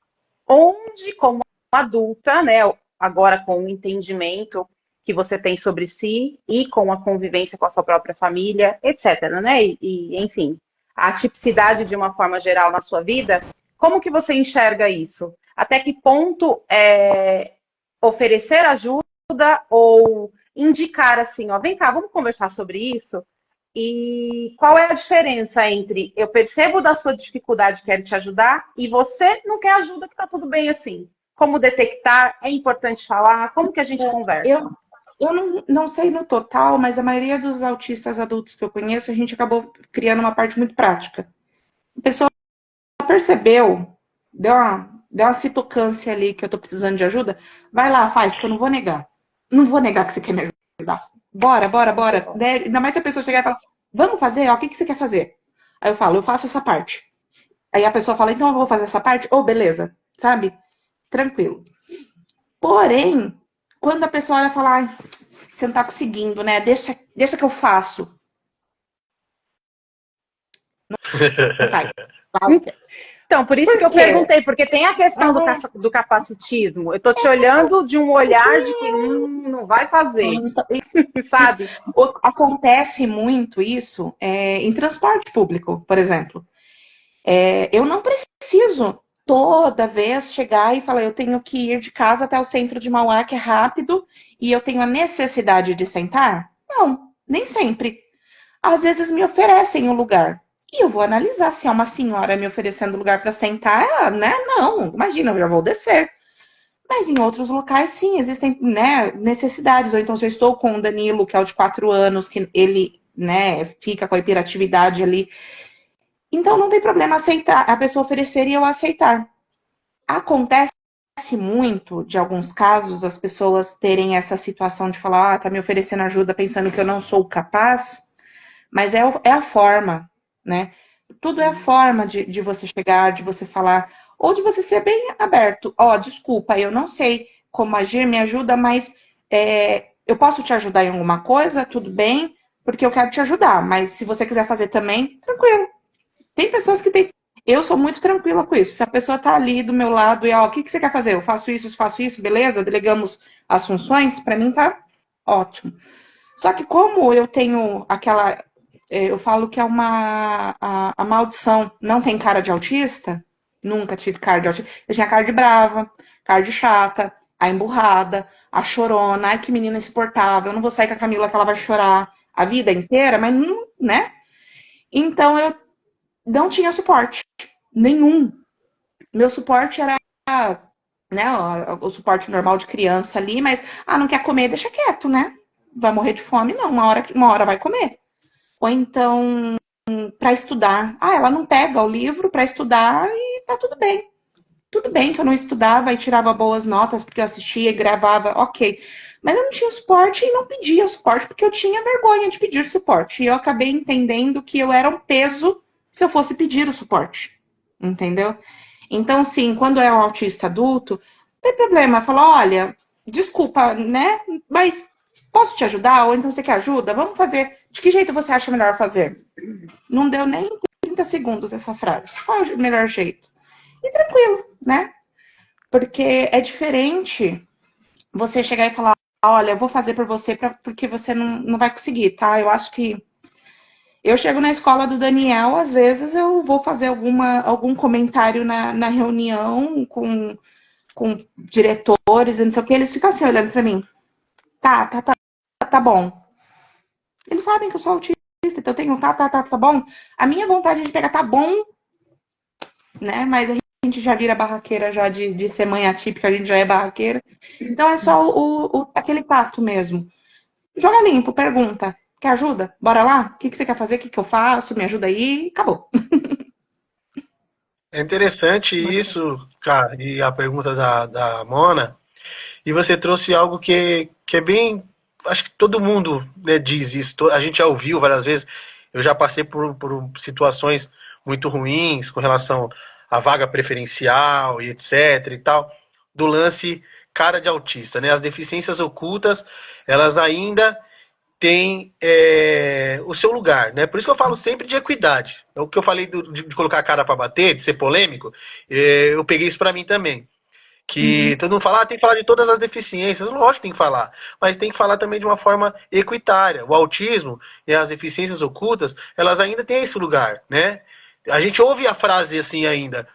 S3: Onde, como adulta, né, agora com o entendimento que você tem sobre si e com a convivência com a sua própria família, etc, né? Enfim, a tipicidade de uma forma geral na sua vida, como que você enxerga isso? Até que ponto oferecer ajuda ou indicar assim, ó, vem cá, vamos conversar sobre isso? E qual é a diferença entre eu percebo da sua dificuldade, quero te ajudar, e você não quer ajuda, que tá tudo bem assim? Como detectar? É importante falar? Como que a gente conversa?
S2: Eu, eu não sei no total, mas a maioria dos autistas adultos que eu conheço, a gente acabou criando uma parte muito prática. A pessoa percebeu, deu uma citocância ali que eu tô precisando de ajuda, vai lá, faz, que eu não vou negar. Não vou negar que você quer me ajudar. Bora, bora,
S3: Muito
S2: bora.
S3: bom.
S2: Ainda mais se a pessoa chegar e falar, vamos fazer? Ó, o que você quer fazer? Aí eu falo, eu faço essa parte. Aí a pessoa fala, então eu vou fazer essa parte? Ô, beleza, sabe? Tranquilo. Porém, quando a pessoa olha e fala, ai, você não tá conseguindo, né? Deixa que eu faço. Não faz.
S3: Então, por isso
S2: Por
S3: que eu
S2: quê?
S3: perguntei, porque tem a questão do capacitismo. Eu tô te olhando de um olhar de que não vai fazer,
S2: Então, isso,
S3: sabe?
S2: acontece muito isso em transporte público, por exemplo. Eu não preciso toda vez chegar e falar, eu tenho que ir de casa até o centro de Mauá, que é rápido, e eu tenho a necessidade de sentar? Não, nem sempre. Às vezes me oferecem um lugar. E eu vou analisar se é uma senhora me oferecendo lugar para sentar, né? Não, imagina, eu já vou descer. Mas em outros locais, sim, existem, né, necessidades. Ou então, se eu estou com o Danilo, que é o de 4 anos, que ele, né, fica com a hiperatividade ali. Então, não tem problema aceitar, a pessoa oferecer e eu aceitar. Acontece muito, de alguns casos, as pessoas terem essa situação de falar, tá me oferecendo ajuda pensando que eu não sou capaz, mas é a forma, né? Tudo é a forma de você chegar, de você falar, ou de você ser bem aberto. Ó, desculpa, eu não sei como agir, me ajuda, mas eu posso te ajudar em alguma coisa, tudo bem, porque eu quero te ajudar, mas se você quiser fazer também, tranquilo. Tem pessoas que têm. Eu sou muito tranquila com isso. Se a pessoa tá ali do meu lado e, ó, o que você quer fazer? Eu faço isso, beleza? Delegamos as funções, para mim tá ótimo. Só que como eu tenho aquela. Eu falo que é a maldição. Não tem cara de autista. Nunca tive cara de autista. Eu tinha cara de brava, cara de chata, a emburrada, a chorona. Ai, que menina insuportável. Eu não vou sair com a Camila que ela vai chorar a vida inteira, mas não, né? Então eu não tinha suporte. Nenhum. Meu suporte era, né, o suporte normal de criança ali, mas, não quer comer, deixa quieto, né? Vai morrer de fome? Não, uma hora vai comer. Ou então, para estudar. Ela não pega o livro para estudar e tá tudo bem. Tudo bem que eu não estudava e tirava boas notas porque eu assistia e gravava, ok. Mas eu não tinha suporte e não pedia suporte porque eu tinha vergonha de pedir suporte. E eu acabei entendendo que eu era um peso se eu fosse pedir o suporte. Entendeu? Então, sim, quando é um autista adulto, não tem problema. Fala, olha, desculpa, né? Mas posso te ajudar? Ou então você quer ajuda? Vamos fazer. De que jeito você acha melhor fazer? Não deu nem 30 segundos essa frase. Qual é o melhor jeito? E tranquilo, né? Porque é diferente você chegar e falar, olha, eu vou fazer por você porque você não vai conseguir, tá? Eu acho que eu chego na escola do Daniel, às vezes eu vou fazer algum comentário na reunião com diretores e não sei o que, eles ficam assim olhando pra mim. Tá bom. Eles sabem que eu sou autista, então eu tenho tá bom. A minha vontade de pegar tá bom, né? Mas a gente já vira barraqueira já de ser mãe atípica, a gente já é barraqueira. Então é só aquele tato mesmo. Joga limpo, pergunta. Quer ajuda? Bora lá? O que você quer fazer? O que eu faço? Me ajuda aí. Acabou.
S1: É interessante
S2: Bacana.
S1: isso, cara, e a pergunta da Mona, e você trouxe algo que é bem. Acho que todo mundo, né, diz isso, a gente já ouviu várias vezes, eu já passei por situações muito ruins com relação à vaga preferencial e etc e tal, do lance cara de autista, né? As deficiências ocultas, elas ainda tem o seu lugar, né? Por isso que eu falo sempre de equidade. É o que eu falei de colocar a cara para bater, de ser polêmico, eu peguei isso para mim também. Que
S2: Uhum.
S1: todo mundo fala, tem que falar de todas as deficiências. Lógico que tem que falar, mas tem que falar também de uma forma equitária. O autismo e as deficiências ocultas, elas ainda têm esse lugar, né? A gente ouve a frase assim ainda.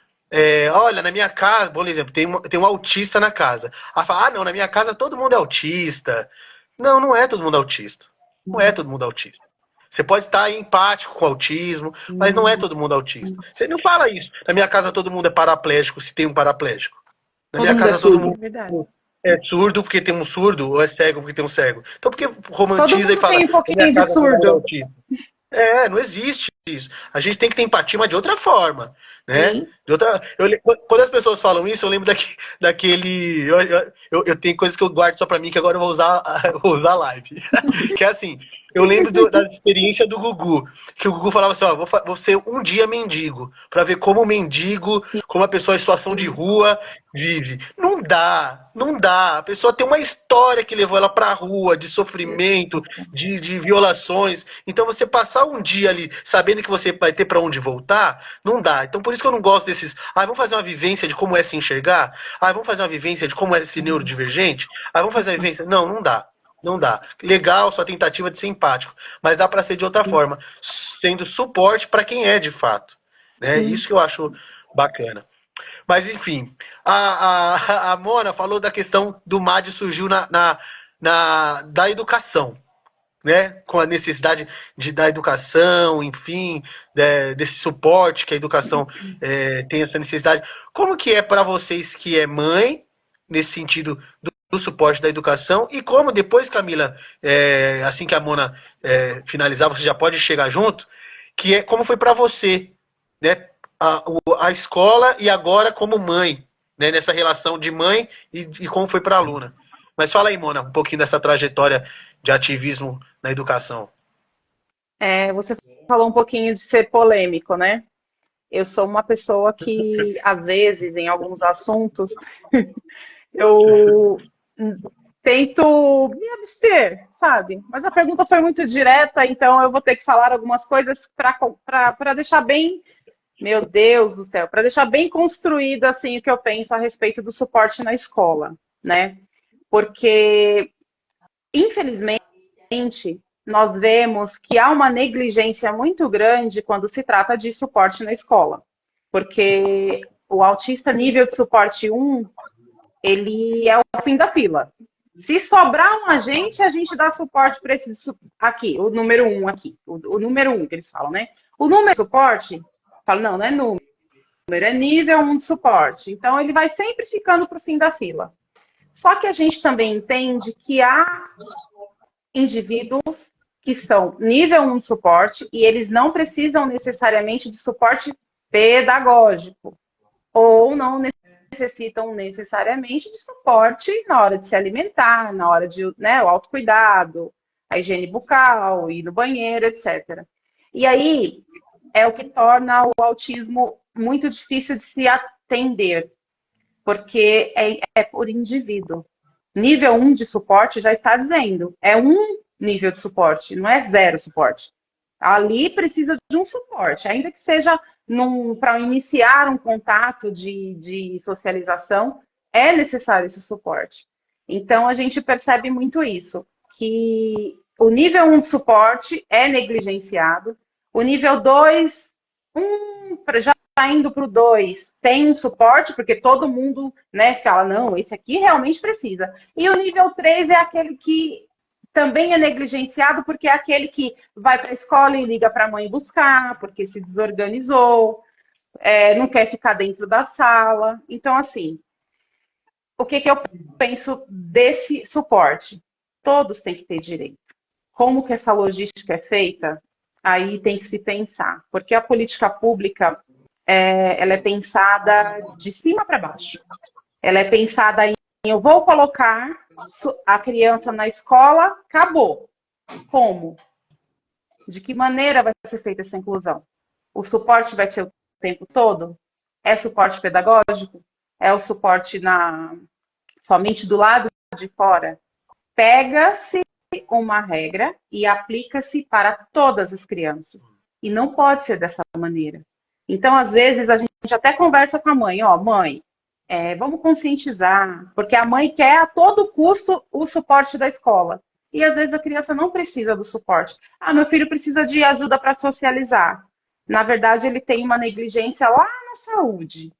S1: Olha, na minha casa, por exemplo, tem um autista na casa. Aí fala, não, na minha casa todo mundo é autista. Não, não é todo mundo autista. Não é todo mundo autista. Você pode estar empático com o autismo, mas não é
S2: Uhum.
S1: todo mundo autista. Você não fala isso. Na minha casa todo mundo é paraplégico, se tem um paraplégico. Na
S2: Todo
S1: minha
S2: mundo é
S1: casa todo
S2: surdo.
S3: É
S1: mundo
S3: verdade.
S1: é surdo porque tem um surdo, ou é cego porque tem um cego. Então por que
S3: Todo
S1: romantiza e
S3: mundo
S1: fala,
S3: tem um
S1: na minha
S3: pouquinho de
S1: casa todo mundo é
S3: surdo.
S1: autista? Não existe isso. A gente tem que ter empatia, mas de outra forma, né?
S2: Sim.
S1: Quando as pessoas falam isso, eu lembro daquele. Eu tenho coisas que eu guardo só pra mim, que agora eu vou usar, vou usar live. Que é assim, eu lembro da experiência do Gugu, que o Gugu falava assim, ó, vou ser um dia mendigo, pra ver como o mendigo, como a pessoa em situação de
S2: Sim.
S1: rua vive. Não dá, não dá. A pessoa tem uma história que levou ela pra rua, de sofrimento, de violações. Então você passar um dia ali sabendo que você vai ter pra onde voltar, não dá. Então por isso que eu não gosto desses, vamos fazer uma vivência de como é se enxergar? Vamos fazer uma vivência de como é ser neurodivergente? Vamos fazer uma vivência? Não, não dá. Não dá. Legal sua tentativa de ser empático, mas dá para ser de outra forma, sendo suporte para quem é de fato. Né?
S2: Sim.
S1: Isso que eu acho bacana. Mas enfim, a Mona falou da questão do MAD surgiu da educação, né? Com a necessidade da educação, enfim, desse suporte que a educação tem essa necessidade. Como que é para vocês que é mãe, nesse sentido do suporte da educação, e como depois, Camila, assim que a Mona finalizar, você já pode chegar junto, que é como foi para você, né? A escola e agora como mãe, né? Nessa relação de mãe e como foi para a aluna. Mas fala aí, Mona, um pouquinho dessa trajetória de ativismo na educação.
S3: Você falou um pouquinho de ser polêmico, né? Eu sou uma pessoa que, às vezes, em alguns assuntos, eu tento me abster, sabe? Mas a pergunta foi muito direta, então eu vou ter que falar algumas coisas para deixar bem, meu Deus do céu, para deixar bem construído assim o que eu penso a respeito do suporte na escola, né? Porque, infelizmente, nós vemos que há uma negligência muito grande quando se trata de suporte na escola. Porque o autista nível de suporte 1, ele é o fim da fila. Se sobrar um agente, a gente dá suporte para esse aqui, o número 1 aqui, o número 1 que eles falam, né? O número de suporte, falo, não é número, é nível 1 de suporte. Então, ele vai sempre ficando para o fim da fila. Só que a gente também entende que há indivíduos que são nível 1 de suporte e eles não precisam necessariamente de suporte pedagógico ou não necessitam necessariamente de suporte na hora de se alimentar, na hora de, né, o autocuidado, a higiene bucal, ir no banheiro, etc. E aí é o que torna o autismo muito difícil de se atender, porque é por indivíduo. Nível 1 de suporte já está dizendo, é um nível de suporte, não é 0 suporte. Ali precisa de um suporte, ainda que seja para iniciar um contato de socialização, é necessário esse suporte. Então, a gente percebe muito isso, que o nível 1 de suporte é negligenciado, o nível 2, já indo para o 2, tem um suporte, porque todo mundo, né, fala, não, esse aqui realmente precisa. E o nível 3 é aquele que também é negligenciado, porque é aquele que vai para a escola e liga para a mãe buscar, porque se desorganizou, não quer ficar dentro da sala. Então, assim, o que eu penso desse suporte? Todos têm que ter direito. Como que essa logística é feita? Aí tem que se pensar, porque a política pública ela é pensada de cima para baixo. Ela é pensada em eu vou colocar a criança na escola, acabou. Como? De que maneira vai ser feita essa inclusão? O suporte vai ser o tempo todo? É suporte pedagógico? É o suporte somente do lado de fora? Pega-se uma regra e aplica-se para todas as crianças. E não pode ser dessa maneira. Então, às vezes, a gente até conversa com a mãe, ó, mãe, vamos conscientizar, porque a mãe quer a todo custo o suporte da escola. E às vezes a criança não precisa do suporte. Ah, meu filho precisa de ajuda para socializar. Na verdade, ele tem uma negligência lá na saúde,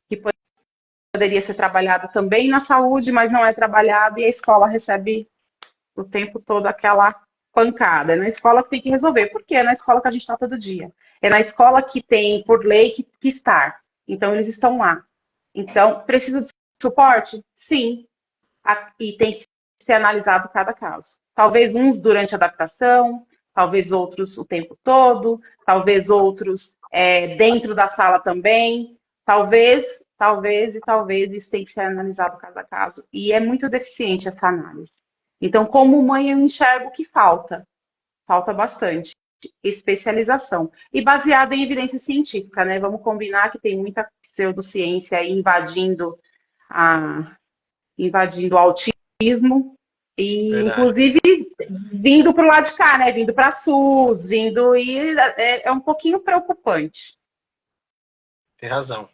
S3: que poderia ser trabalhado também na saúde, mas não é trabalhado e a escola recebe o tempo todo aquela pancada. É na escola que tem que resolver. Por quê? É na escola que a gente está todo dia. É na escola que tem, por lei, que estar. Então, eles estão lá. Então, precisa de suporte? Sim. E tem que ser analisado cada caso. Talvez uns durante a adaptação, talvez outros o tempo todo, talvez outros dentro da sala também. Talvez isso tem que ser analisado caso a caso. E é muito deficiente essa análise. Então, como mãe, eu enxergo que falta bastante especialização. E baseada em evidência científica, né? Vamos combinar que tem muita pseudociência aí invadindo o autismo, e
S1: Verdade.
S3: inclusive vindo para o lado de cá, né? Vindo para a SUS, e é um pouquinho preocupante.
S1: Tem razão.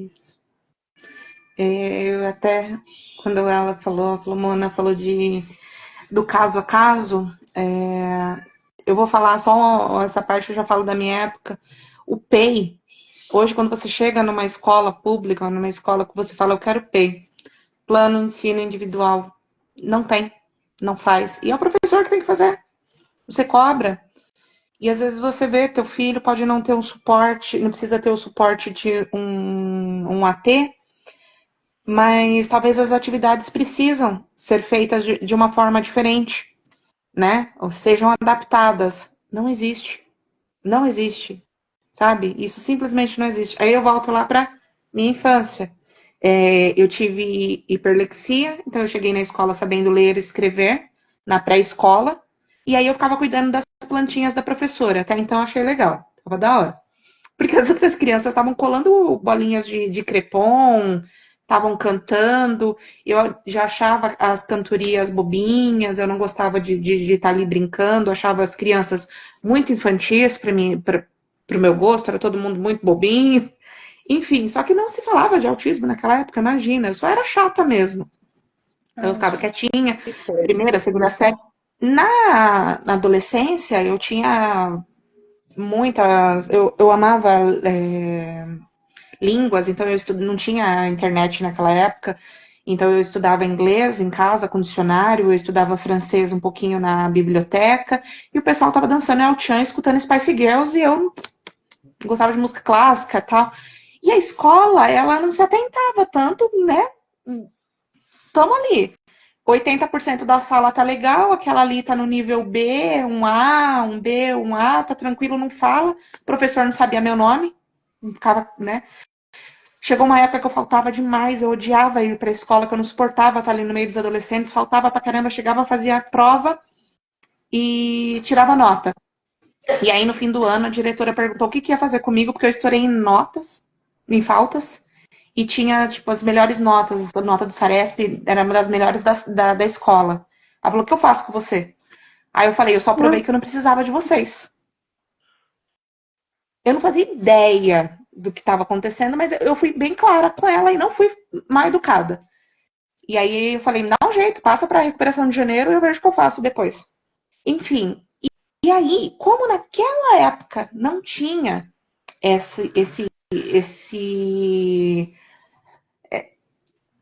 S2: Isso. Eu até, quando ela falou, Mona falou do caso a caso, eu vou falar só essa parte, eu já falo da minha época. O PEI, hoje quando você chega numa escola pública, numa escola que você fala, eu quero PEI, plano de ensino individual, não tem, não faz. E é o professor que tem que fazer. Você cobra. E às vezes você vê, teu filho pode não ter um suporte, não precisa ter o suporte de um AT, mas talvez as atividades precisam ser feitas de uma forma diferente, né? Ou sejam adaptadas. Não existe. Não existe. Sabe? Isso simplesmente não existe. Aí eu volto lá para minha infância. Eu tive hiperlexia, então eu cheguei na escola sabendo ler e escrever, na pré-escola, e aí eu ficava cuidando das plantinhas da professora. Até então eu achei legal, tava da hora. Porque as outras crianças estavam colando bolinhas de crepom, estavam cantando, eu já achava as cantorias bobinhas, eu não gostava de estar ali brincando, achava as crianças muito infantis para mim, para o meu gosto, era todo mundo muito bobinho. Enfim, só que não se falava de autismo naquela época, imagina, eu só era chata mesmo. Então eu ficava quietinha, primeira, segunda série. Na adolescência, eu tinha muitas. Eu amava línguas, então não tinha internet naquela época, então eu estudava inglês em casa com dicionário, eu estudava francês um pouquinho na biblioteca, e o pessoal tava dançando El Chan, escutando Spice Girls, e eu gostava de música clássica e tal. E a escola, ela não se atentava tanto, né? Tamo ali. 80% da sala tá legal, aquela ali tá no nível B, um A, um B, um A, tá tranquilo, não fala. O professor não sabia meu nome, ficava, né? Chegou uma época que eu faltava demais, eu odiava ir pra escola, que eu não suportava estar ali no meio dos adolescentes, faltava pra caramba, chegava, fazia a prova e tirava nota. E aí, no fim do ano, a diretora perguntou o que ia fazer comigo, porque eu estourei em notas, em faltas, e tinha, tipo, as melhores notas. A nota do Saresp era uma das melhores da escola. Ela falou, o que eu faço com você? Aí eu falei, eu só provei que eu não precisava de vocês. Eu não fazia ideia do que estava acontecendo, mas eu fui bem clara com ela e não fui mal educada. E aí eu falei, me dá um jeito, passa para a recuperação de janeiro e eu vejo o que eu faço depois. Enfim, e aí, como naquela época não tinha esse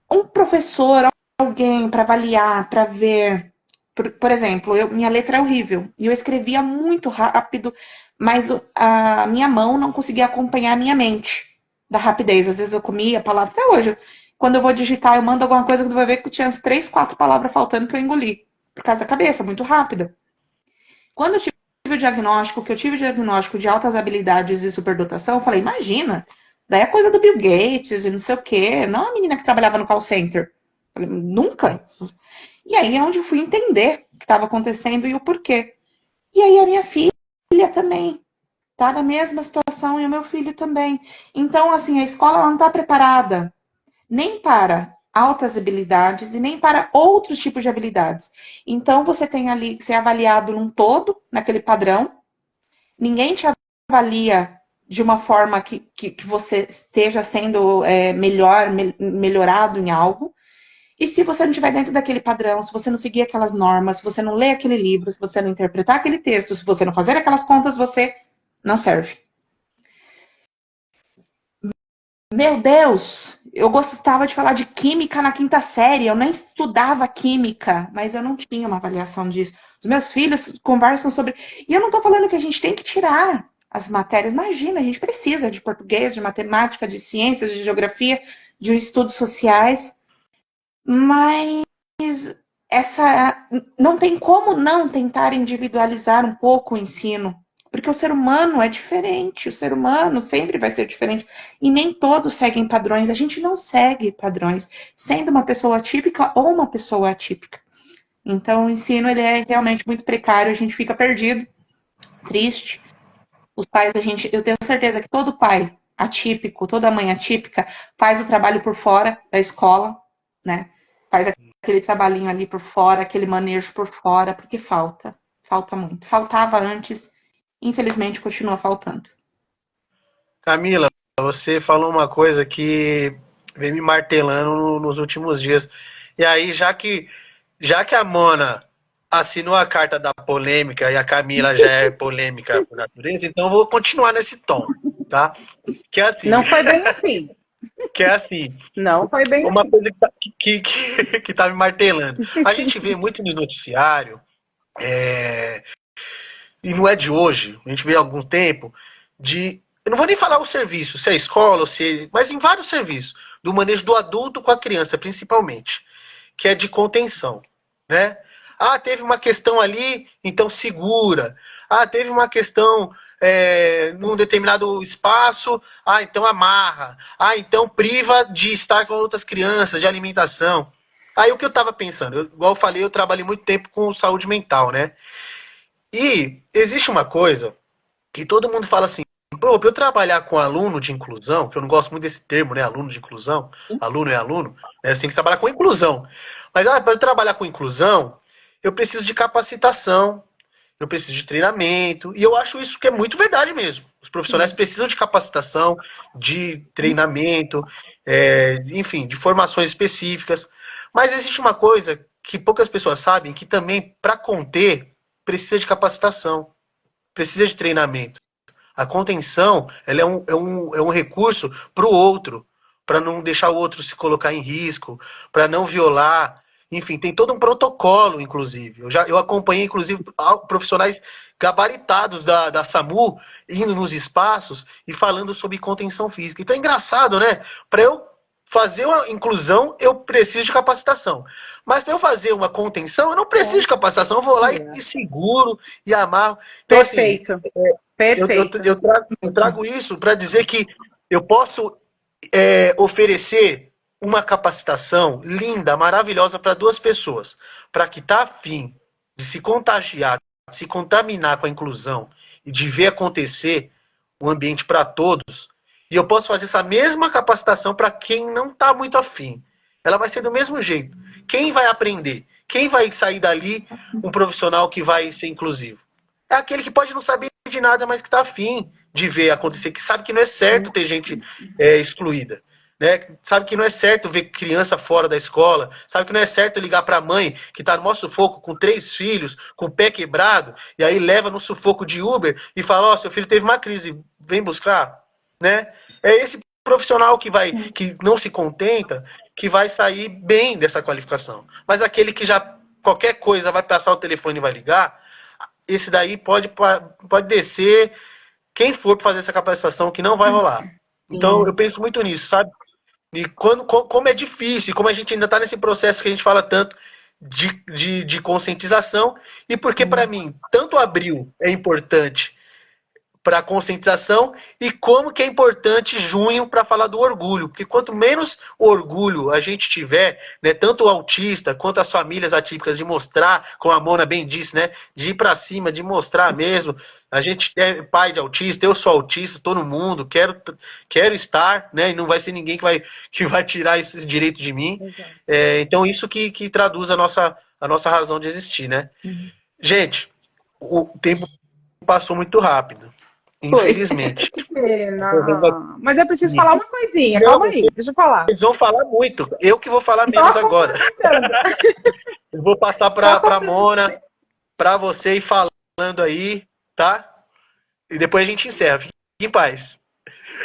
S2: um professor, alguém para avaliar, para ver. Por exemplo, minha letra é horrível e eu escrevia muito rápido, mas a minha mão não conseguia acompanhar a minha mente da rapidez. Às vezes eu comia a palavra, até hoje. Quando eu vou digitar, eu mando alguma coisa que tu vai ver que tinha as 3, 4 palavras faltando que eu engoli. Por causa da cabeça, muito rápida. Quando eu tive tive o diagnóstico, que eu tive o diagnóstico de altas habilidades e superdotação, eu falei, imagina, daí é coisa do Bill Gates e não sei o quê, não a menina que trabalhava no call center. Eu falei, nunca. E aí é onde eu fui entender o que estava acontecendo e o porquê. E aí a minha filha também tá na mesma situação e o meu filho também. Então, assim, a escola ela não está preparada nem para altas habilidades e nem para outros tipos de habilidades. Então, você tem ali que ser avaliado num todo, naquele padrão. Ninguém te avalia de uma forma que você esteja sendo melhorado em algo. E se você não estiver dentro daquele padrão, se você não seguir aquelas normas, se você não ler aquele livro, se você não interpretar aquele texto, se você não fazer aquelas contas, você não serve. Meu Deus, eu gostava de falar de química na quinta série, eu nem estudava química, mas eu não tinha uma avaliação disso. Os meus filhos conversam sobre. E eu não estou falando que a gente tem que tirar as matérias. Imagina, a gente precisa de português, de matemática, de ciências, de geografia, de estudos sociais, mas essa não tem como não tentar individualizar um pouco o ensino. Porque o ser humano é diferente, o ser humano sempre vai ser diferente. E nem todos seguem padrões, a gente não segue padrões, sendo uma pessoa atípica ou uma pessoa atípica. Então, o ensino ele é realmente muito precário, a gente fica perdido, triste. Os pais, eu tenho certeza que todo pai atípico, toda mãe atípica, faz o trabalho por fora da escola, né? Faz aquele trabalhinho ali por fora, aquele manejo por fora, porque falta muito. Faltava antes. Infelizmente, continua faltando.
S1: Camila, você falou uma coisa que vem me martelando nos últimos dias. E aí, já que a Mona assinou a carta da polêmica e a Camila já é polêmica por natureza, então eu vou continuar nesse tom, tá? Que é assim,
S3: Não foi bem assim.
S1: que é assim,
S3: Não foi bem
S1: uma
S3: assim.
S1: coisa que tá me martelando. A gente vê muito no noticiário, e não é de hoje, a gente vê há algum tempo, eu não vou nem falar o serviço, se é escola, mas em vários serviços, do manejo do adulto com a criança, principalmente, que é de contenção, né? Ah, teve uma questão ali, então segura. Ah, teve uma questão num determinado espaço, então amarra. Ah, então priva de estar com outras crianças, de alimentação. Aí o que eu estava pensando, igual eu falei, eu trabalhei muito tempo com saúde mental, né? E existe uma coisa que todo mundo fala assim, pô, pra eu trabalhar com aluno de inclusão, que eu não gosto muito desse termo, né, aluno de inclusão, aluno é aluno, né, você tem que trabalhar com inclusão. Mas para eu trabalhar com inclusão, eu preciso de capacitação, eu preciso de treinamento, e eu acho isso que é muito verdade mesmo. Os profissionais precisam de capacitação, de treinamento, enfim, de formações específicas. Mas existe uma coisa que poucas pessoas sabem, que também, para conter, precisa de capacitação, precisa de treinamento. A contenção ela é um recurso para o outro, para não deixar o outro se colocar em risco, para não violar. Enfim, tem todo um protocolo, inclusive. Eu acompanhei, inclusive, profissionais gabaritados da SAMU indo nos espaços e falando sobre contenção física. Então é engraçado, né? Para eu fazer uma inclusão, eu preciso de capacitação. Mas para eu fazer uma contenção, eu não preciso de capacitação. Eu vou lá e seguro e amarro. Então,
S3: Perfeito.
S1: assim,
S3: Perfeito.
S1: eu trago isso para dizer que eu posso oferecer uma capacitação linda, maravilhosa para duas pessoas, para que está afim de se contagiar, de se contaminar com a inclusão e de ver acontecer o ambiente para todos. E eu posso fazer essa mesma capacitação para quem não está muito afim. Ela vai ser do mesmo jeito. Quem vai aprender? Quem vai sair dali um profissional que vai ser inclusivo? É aquele que pode não saber de nada, mas que está afim de ver acontecer, que sabe que não é certo ter gente excluída. Né? Sabe que não é certo ver criança fora da escola, sabe que não é certo ligar para a mãe que está no maior sufoco com 3 filhos, com o pé quebrado, e aí leva no sufoco de Uber e fala, ó, seu filho teve uma crise, vem buscar. Né? É esse profissional que não se contenta, que vai sair bem dessa qualificação. Mas aquele que já qualquer coisa vai passar o telefone e vai ligar, esse daí pode descer quem for para fazer essa capacitação, que não vai rolar. Então, eu penso muito nisso, sabe? E como é difícil, e como a gente ainda está nesse processo que a gente fala tanto de conscientização, e porque, para mim, tanto abril é importante para a conscientização e como que é importante junho para falar do orgulho, porque quanto menos orgulho a gente tiver, né, tanto o autista quanto as famílias atípicas, de mostrar, como a Mona bem disse, né, de ir para cima, de mostrar mesmo, a gente é pai de autista, eu sou autista, estou no mundo, quero estar, né, e não vai ser ninguém que vai tirar esse direito de mim. Então isso que traduz a nossa razão de existir, né? Gente, o tempo passou muito rápido.
S2: Foi.
S1: Infelizmente.
S3: Pena. Mas eu preciso falar uma coisinha,
S1: Não,
S3: calma aí, deixa eu falar.
S1: eles vão falar muito. Eu que vou falar menos
S3: Só
S1: agora.
S3: complementando.
S1: Eu vou passar
S3: Só
S1: para Mona, para você ir falando aí, tá? E depois a gente encerra. Fique em paz.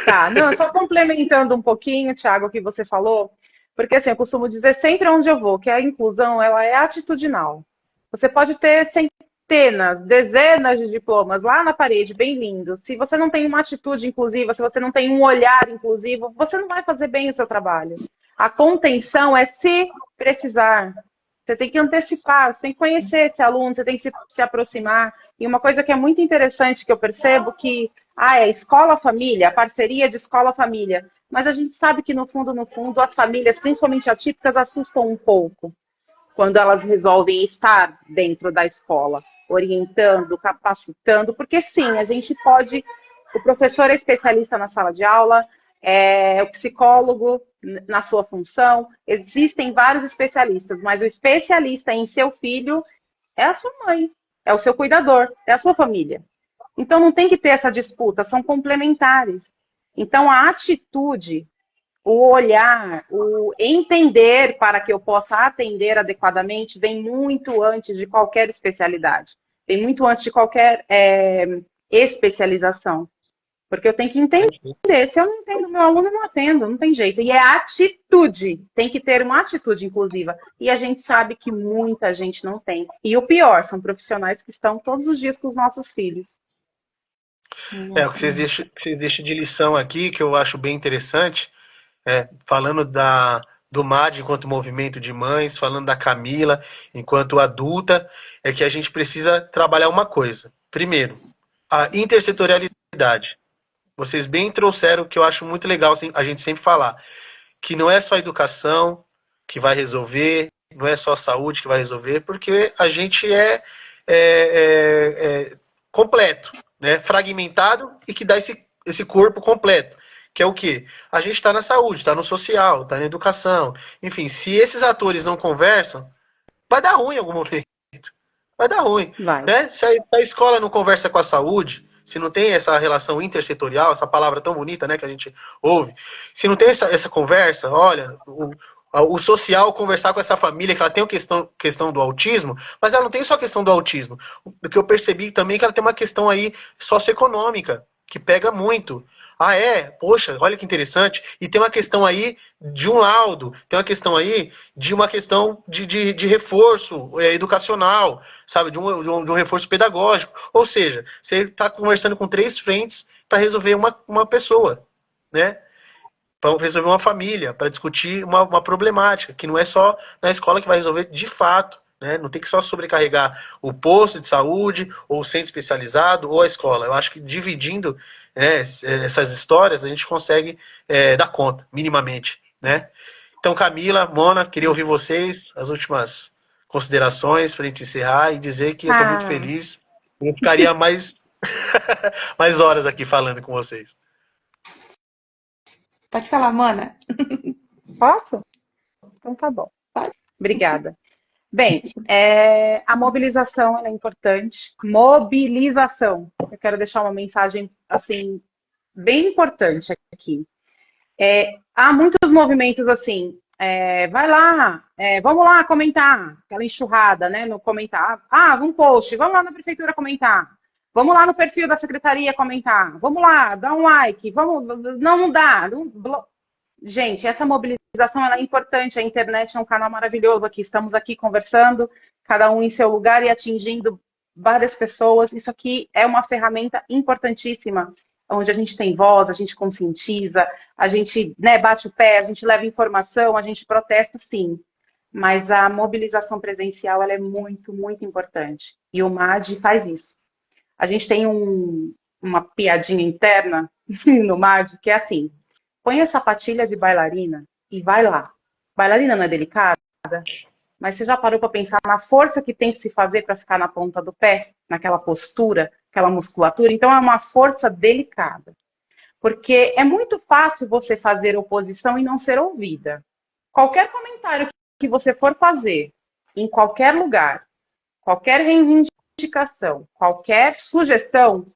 S3: Tá, não, só complementando um pouquinho, Thiago, o que você falou, porque assim, eu costumo dizer sempre onde eu vou, que a inclusão, ela é atitudinal. Você pode ter centenas, dezenas de diplomas lá na parede, bem lindos. Se você não tem uma atitude inclusiva, se você não tem um olhar inclusivo, você não vai fazer bem o seu trabalho. A contenção é se precisar. Você tem que antecipar, você tem que conhecer esse aluno, você tem que se aproximar. E uma coisa que é muito interessante que eu percebo que é escola-família, a parceria de escola-família. Mas a gente sabe que no fundo, as famílias, principalmente atípicas, assustam um pouco quando elas resolvem estar dentro da escola, orientando, capacitando, porque sim, a gente pode. O professor é especialista na sala de aula, o psicólogo na sua função, existem vários especialistas, mas o especialista em seu filho é a sua mãe, é o seu cuidador, é a sua família. Então não tem que ter essa disputa, são complementares. Então a atitude, o olhar, o entender para que eu possa atender adequadamente vem muito antes de qualquer especialidade, vem muito antes de qualquer especialização. Porque eu tenho que entender. Se eu não entendo meu aluno, eu não atendo, não tem jeito. E é atitude. Tem que ter uma atitude inclusiva. E a gente sabe que muita gente não tem. E o pior, são profissionais que estão todos os dias com os nossos filhos.
S1: O que vocês deixam de lição aqui, que eu acho bem interessante, falando do MAD enquanto movimento de mães, falando da Camila enquanto adulta, é que a gente precisa trabalhar uma coisa. Primeiro, a intersetorialidade. Vocês bem trouxeram, que eu acho muito legal a gente sempre falar, que não é só a educação que vai resolver, não é só a saúde que vai resolver, porque a gente é completo, né? Fragmentado, e que dá esse corpo completo. Que é o quê? A gente está na saúde, está no social, está na educação. Enfim, se esses atores não conversam, vai dar ruim em algum momento. Vai dar ruim.
S3: Vai.
S1: Né? Se a escola não conversa com a saúde, se não tem essa relação intersetorial, essa palavra tão bonita, né, que a gente ouve, se não tem essa conversa, olha, o social conversar com essa família, que ela tem a questão do autismo, mas ela não tem só a questão do autismo. O que eu percebi também é que ela tem uma questão aí socioeconômica, que pega muito. Poxa, olha que interessante. E tem uma questão aí de um laudo, tem uma questão aí de uma questão de reforço educacional, sabe? De um reforço pedagógico. Ou seja, você está conversando com 3 frentes para resolver uma pessoa, né? Para resolver uma família, para discutir uma problemática, que não é só na escola que vai resolver de fato. Né? Não tem que só sobrecarregar o posto de saúde, ou o centro especializado, ou a escola. Eu acho que dividindo essas histórias, a gente consegue dar conta, minimamente. Né? Então, Camila, Mona, queria ouvir vocês, as últimas considerações para a gente encerrar e dizer que eu estou muito feliz. Eu ficaria mais horas aqui falando com vocês.
S2: Pode falar, Mana.
S3: Posso? Então tá bom. Obrigada. Bem, a mobilização é importante. Mobilização. Eu quero deixar uma mensagem assim bem importante aqui. Há muitos movimentos assim. Vai lá, vamos lá comentar, aquela enxurrada, né? No comentar. Um post, vamos lá na prefeitura comentar. Vamos lá no perfil da secretaria comentar. Vamos lá, dá um like. Não dá. Gente, essa mobilização ela é importante. A internet é um canal maravilhoso aqui. Estamos aqui conversando, cada um em seu lugar e atingindo várias pessoas. Isso aqui é uma ferramenta importantíssima, onde a gente tem voz, a gente conscientiza, a gente bate o pé, a gente leva informação, a gente protesta, sim. mas a mobilização presencial ela é muito, muito importante. E o MAD faz isso. A gente tem uma piadinha interna no MAD que é assim: põe a sapatilha de bailarina e vai lá. Bailarina não é delicada? Mas você já parou para pensar na força que tem que se fazer para ficar na ponta do pé, naquela postura, aquela musculatura? Então é uma força delicada. Porque é muito fácil você fazer oposição e não ser ouvida. Qualquer comentário que você for fazer, em qualquer lugar, qualquer reivindicação, qualquer sugestão,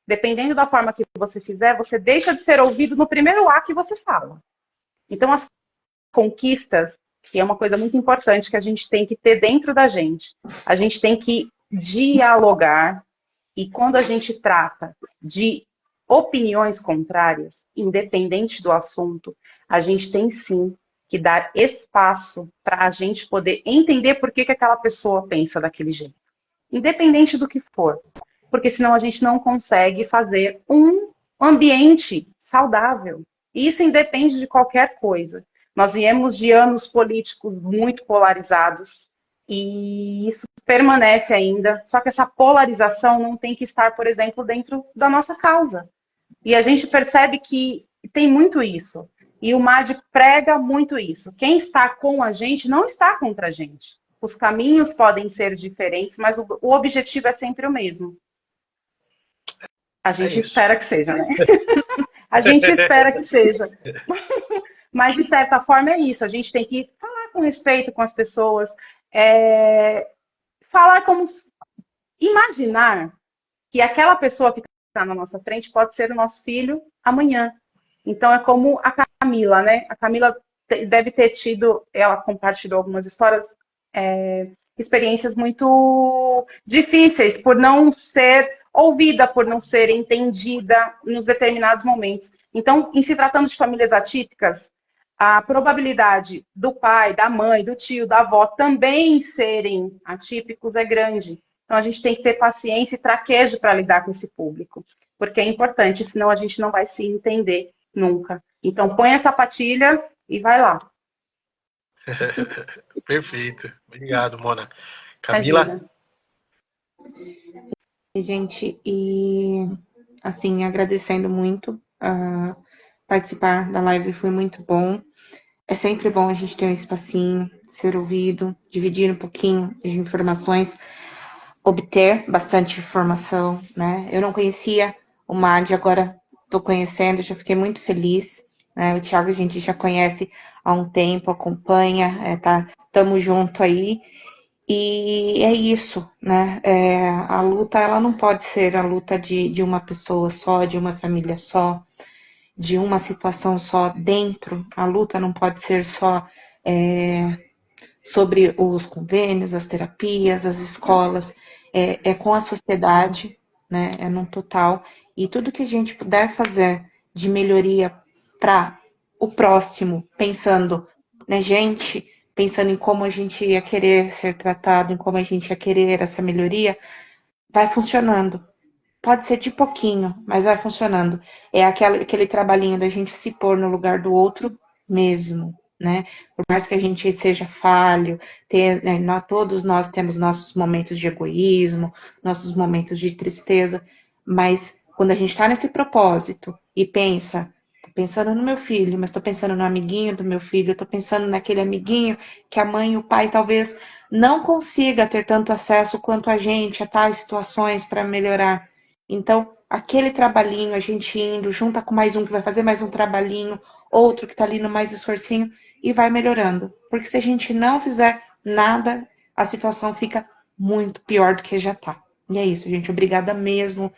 S3: dependendo da forma que você fizer, você deixa de ser ouvido no primeiro A que você fala. Então, as conquistas, que é uma coisa muito importante que a gente tem que ter dentro da gente. A gente tem que dialogar, e quando a gente trata de opiniões contrárias, independente do assunto, a gente tem sim que dar espaço para a gente poder entender por que aquela pessoa pensa daquele jeito. Independente do que for. Porque senão a gente não consegue fazer um ambiente saudável. E isso independe de qualquer coisa. Nós viemos de anos políticos muito polarizados e isso permanece ainda. Só que essa polarização não tem que estar, por exemplo, dentro da nossa causa. E a gente percebe que tem muito isso. E o MAD prega muito isso. Quem está com a gente não está contra a gente. Os caminhos podem ser diferentes, mas o objetivo é sempre o mesmo. A gente espera que seja, né? A gente espera que seja. Mas, de certa forma, é isso. A gente tem que falar com respeito com as pessoas. Falar como... Imaginar que aquela pessoa que está na nossa frente pode ser o nosso filho amanhã. Então, é como a Camila, né? A Camila deve ter tido... Ela compartilhou algumas histórias... experiências muito difíceis por não ser ouvida, por não ser entendida nos determinados momentos. Então, em se tratando de famílias atípicas, a probabilidade do pai, da mãe, do tio, da avó também serem atípicos é grande. Então, a gente tem que ter paciência e traquejo para lidar com esse público, porque é importante, senão a gente não vai se entender nunca. Então, põe a sapatilha e vai lá.
S1: Perfeito. Obrigado, Mona. Camila?
S3: Imagina.
S2: Gente, e assim, agradecendo muito a participar da live, foi muito bom. É sempre bom a gente ter um espacinho, ser ouvido, dividir um pouquinho de informações, obter bastante informação, né? Eu não conhecia o MAD, agora estou conhecendo, já fiquei muito feliz, né? O Thiago a gente já conhece há um tempo, acompanha, estamos junto aí. E é isso, né? A luta, ela não pode ser a luta de uma pessoa só, de uma família só, de uma situação só dentro. A luta não pode ser só sobre os convênios, as terapias, as escolas. É com a sociedade, né? É no total. E tudo que a gente puder fazer de melhoria para o próximo, pensando, né, gente... pensando em como a gente ia querer ser tratado, em como a gente ia querer essa melhoria, vai funcionando. Pode ser de pouquinho, mas vai funcionando. É aquele trabalhinho da gente se pôr no lugar do outro mesmo, né? Por mais que a gente seja falho, todos nós temos nossos momentos de egoísmo, nossos momentos de tristeza, mas quando a gente está nesse propósito e pensa... pensando no meu filho, mas estou pensando no amiguinho do meu filho, estou pensando naquele amiguinho que a mãe e o pai talvez não consiga ter tanto acesso quanto a gente a tais situações para melhorar. Então, aquele trabalhinho, a gente indo, junta com mais um que vai fazer mais um trabalhinho, outro que está ali no mais esforcinho, e vai melhorando. Porque se a gente não fizer nada, a situação fica muito pior do que já está. E é isso, gente. Obrigada mesmo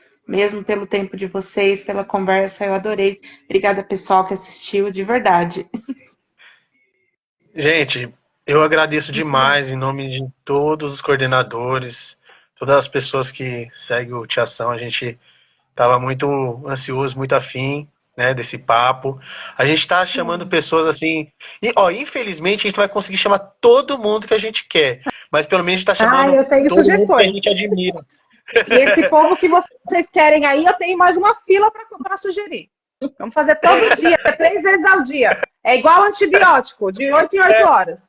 S2: pelo tempo de vocês, pela conversa, eu adorei. Obrigada, pessoal, que assistiu, de verdade.
S1: Gente, eu agradeço demais em nome de todos os coordenadores, todas as pessoas que seguem o Tia Ação. A gente estava muito ansioso, muito afim, né, desse papo. A gente está chamando pessoas assim... E, infelizmente, a gente não vai conseguir chamar todo mundo que a gente quer, mas pelo menos a gente está chamando
S3: eu tenho
S1: todo mundo que a
S3: sugestões.
S1: gente admira.
S3: E esse povo que vocês querem aí, eu tenho mais uma fila para sugerir. Vamos fazer todo dia, 3 vezes ao dia. É igual antibiótico, de 8 em 8 horas.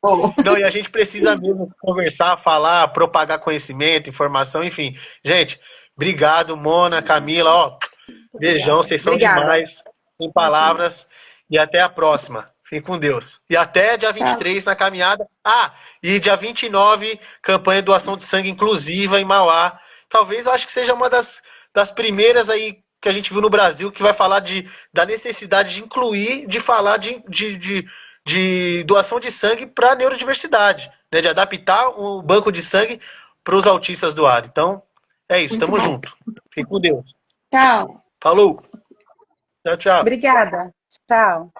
S2: Bom,
S1: Não, e a gente precisa mesmo conversar, falar, propagar conhecimento, informação, enfim. Gente, obrigado, Mona, Camila, ó, beijão, vocês são
S3: Obrigada.
S1: demais, sem palavras, e até a próxima. Fique com Deus. E até dia
S2: tchau.
S1: 23 na caminhada. Ah, e dia 29, campanha de doação de sangue inclusiva em Mauá. Talvez eu acho que seja uma das primeiras aí que a gente viu no Brasil que vai falar da necessidade de incluir, de falar de doação de sangue para neurodiversidade, né? De adaptar o banco de sangue para os autistas doarem. Então, é isso,
S2: Muito
S1: tamo
S2: bom.
S1: junto. Fique com Deus.
S2: Tchau.
S1: Falou. Tchau, tchau.
S3: Obrigada. Tchau.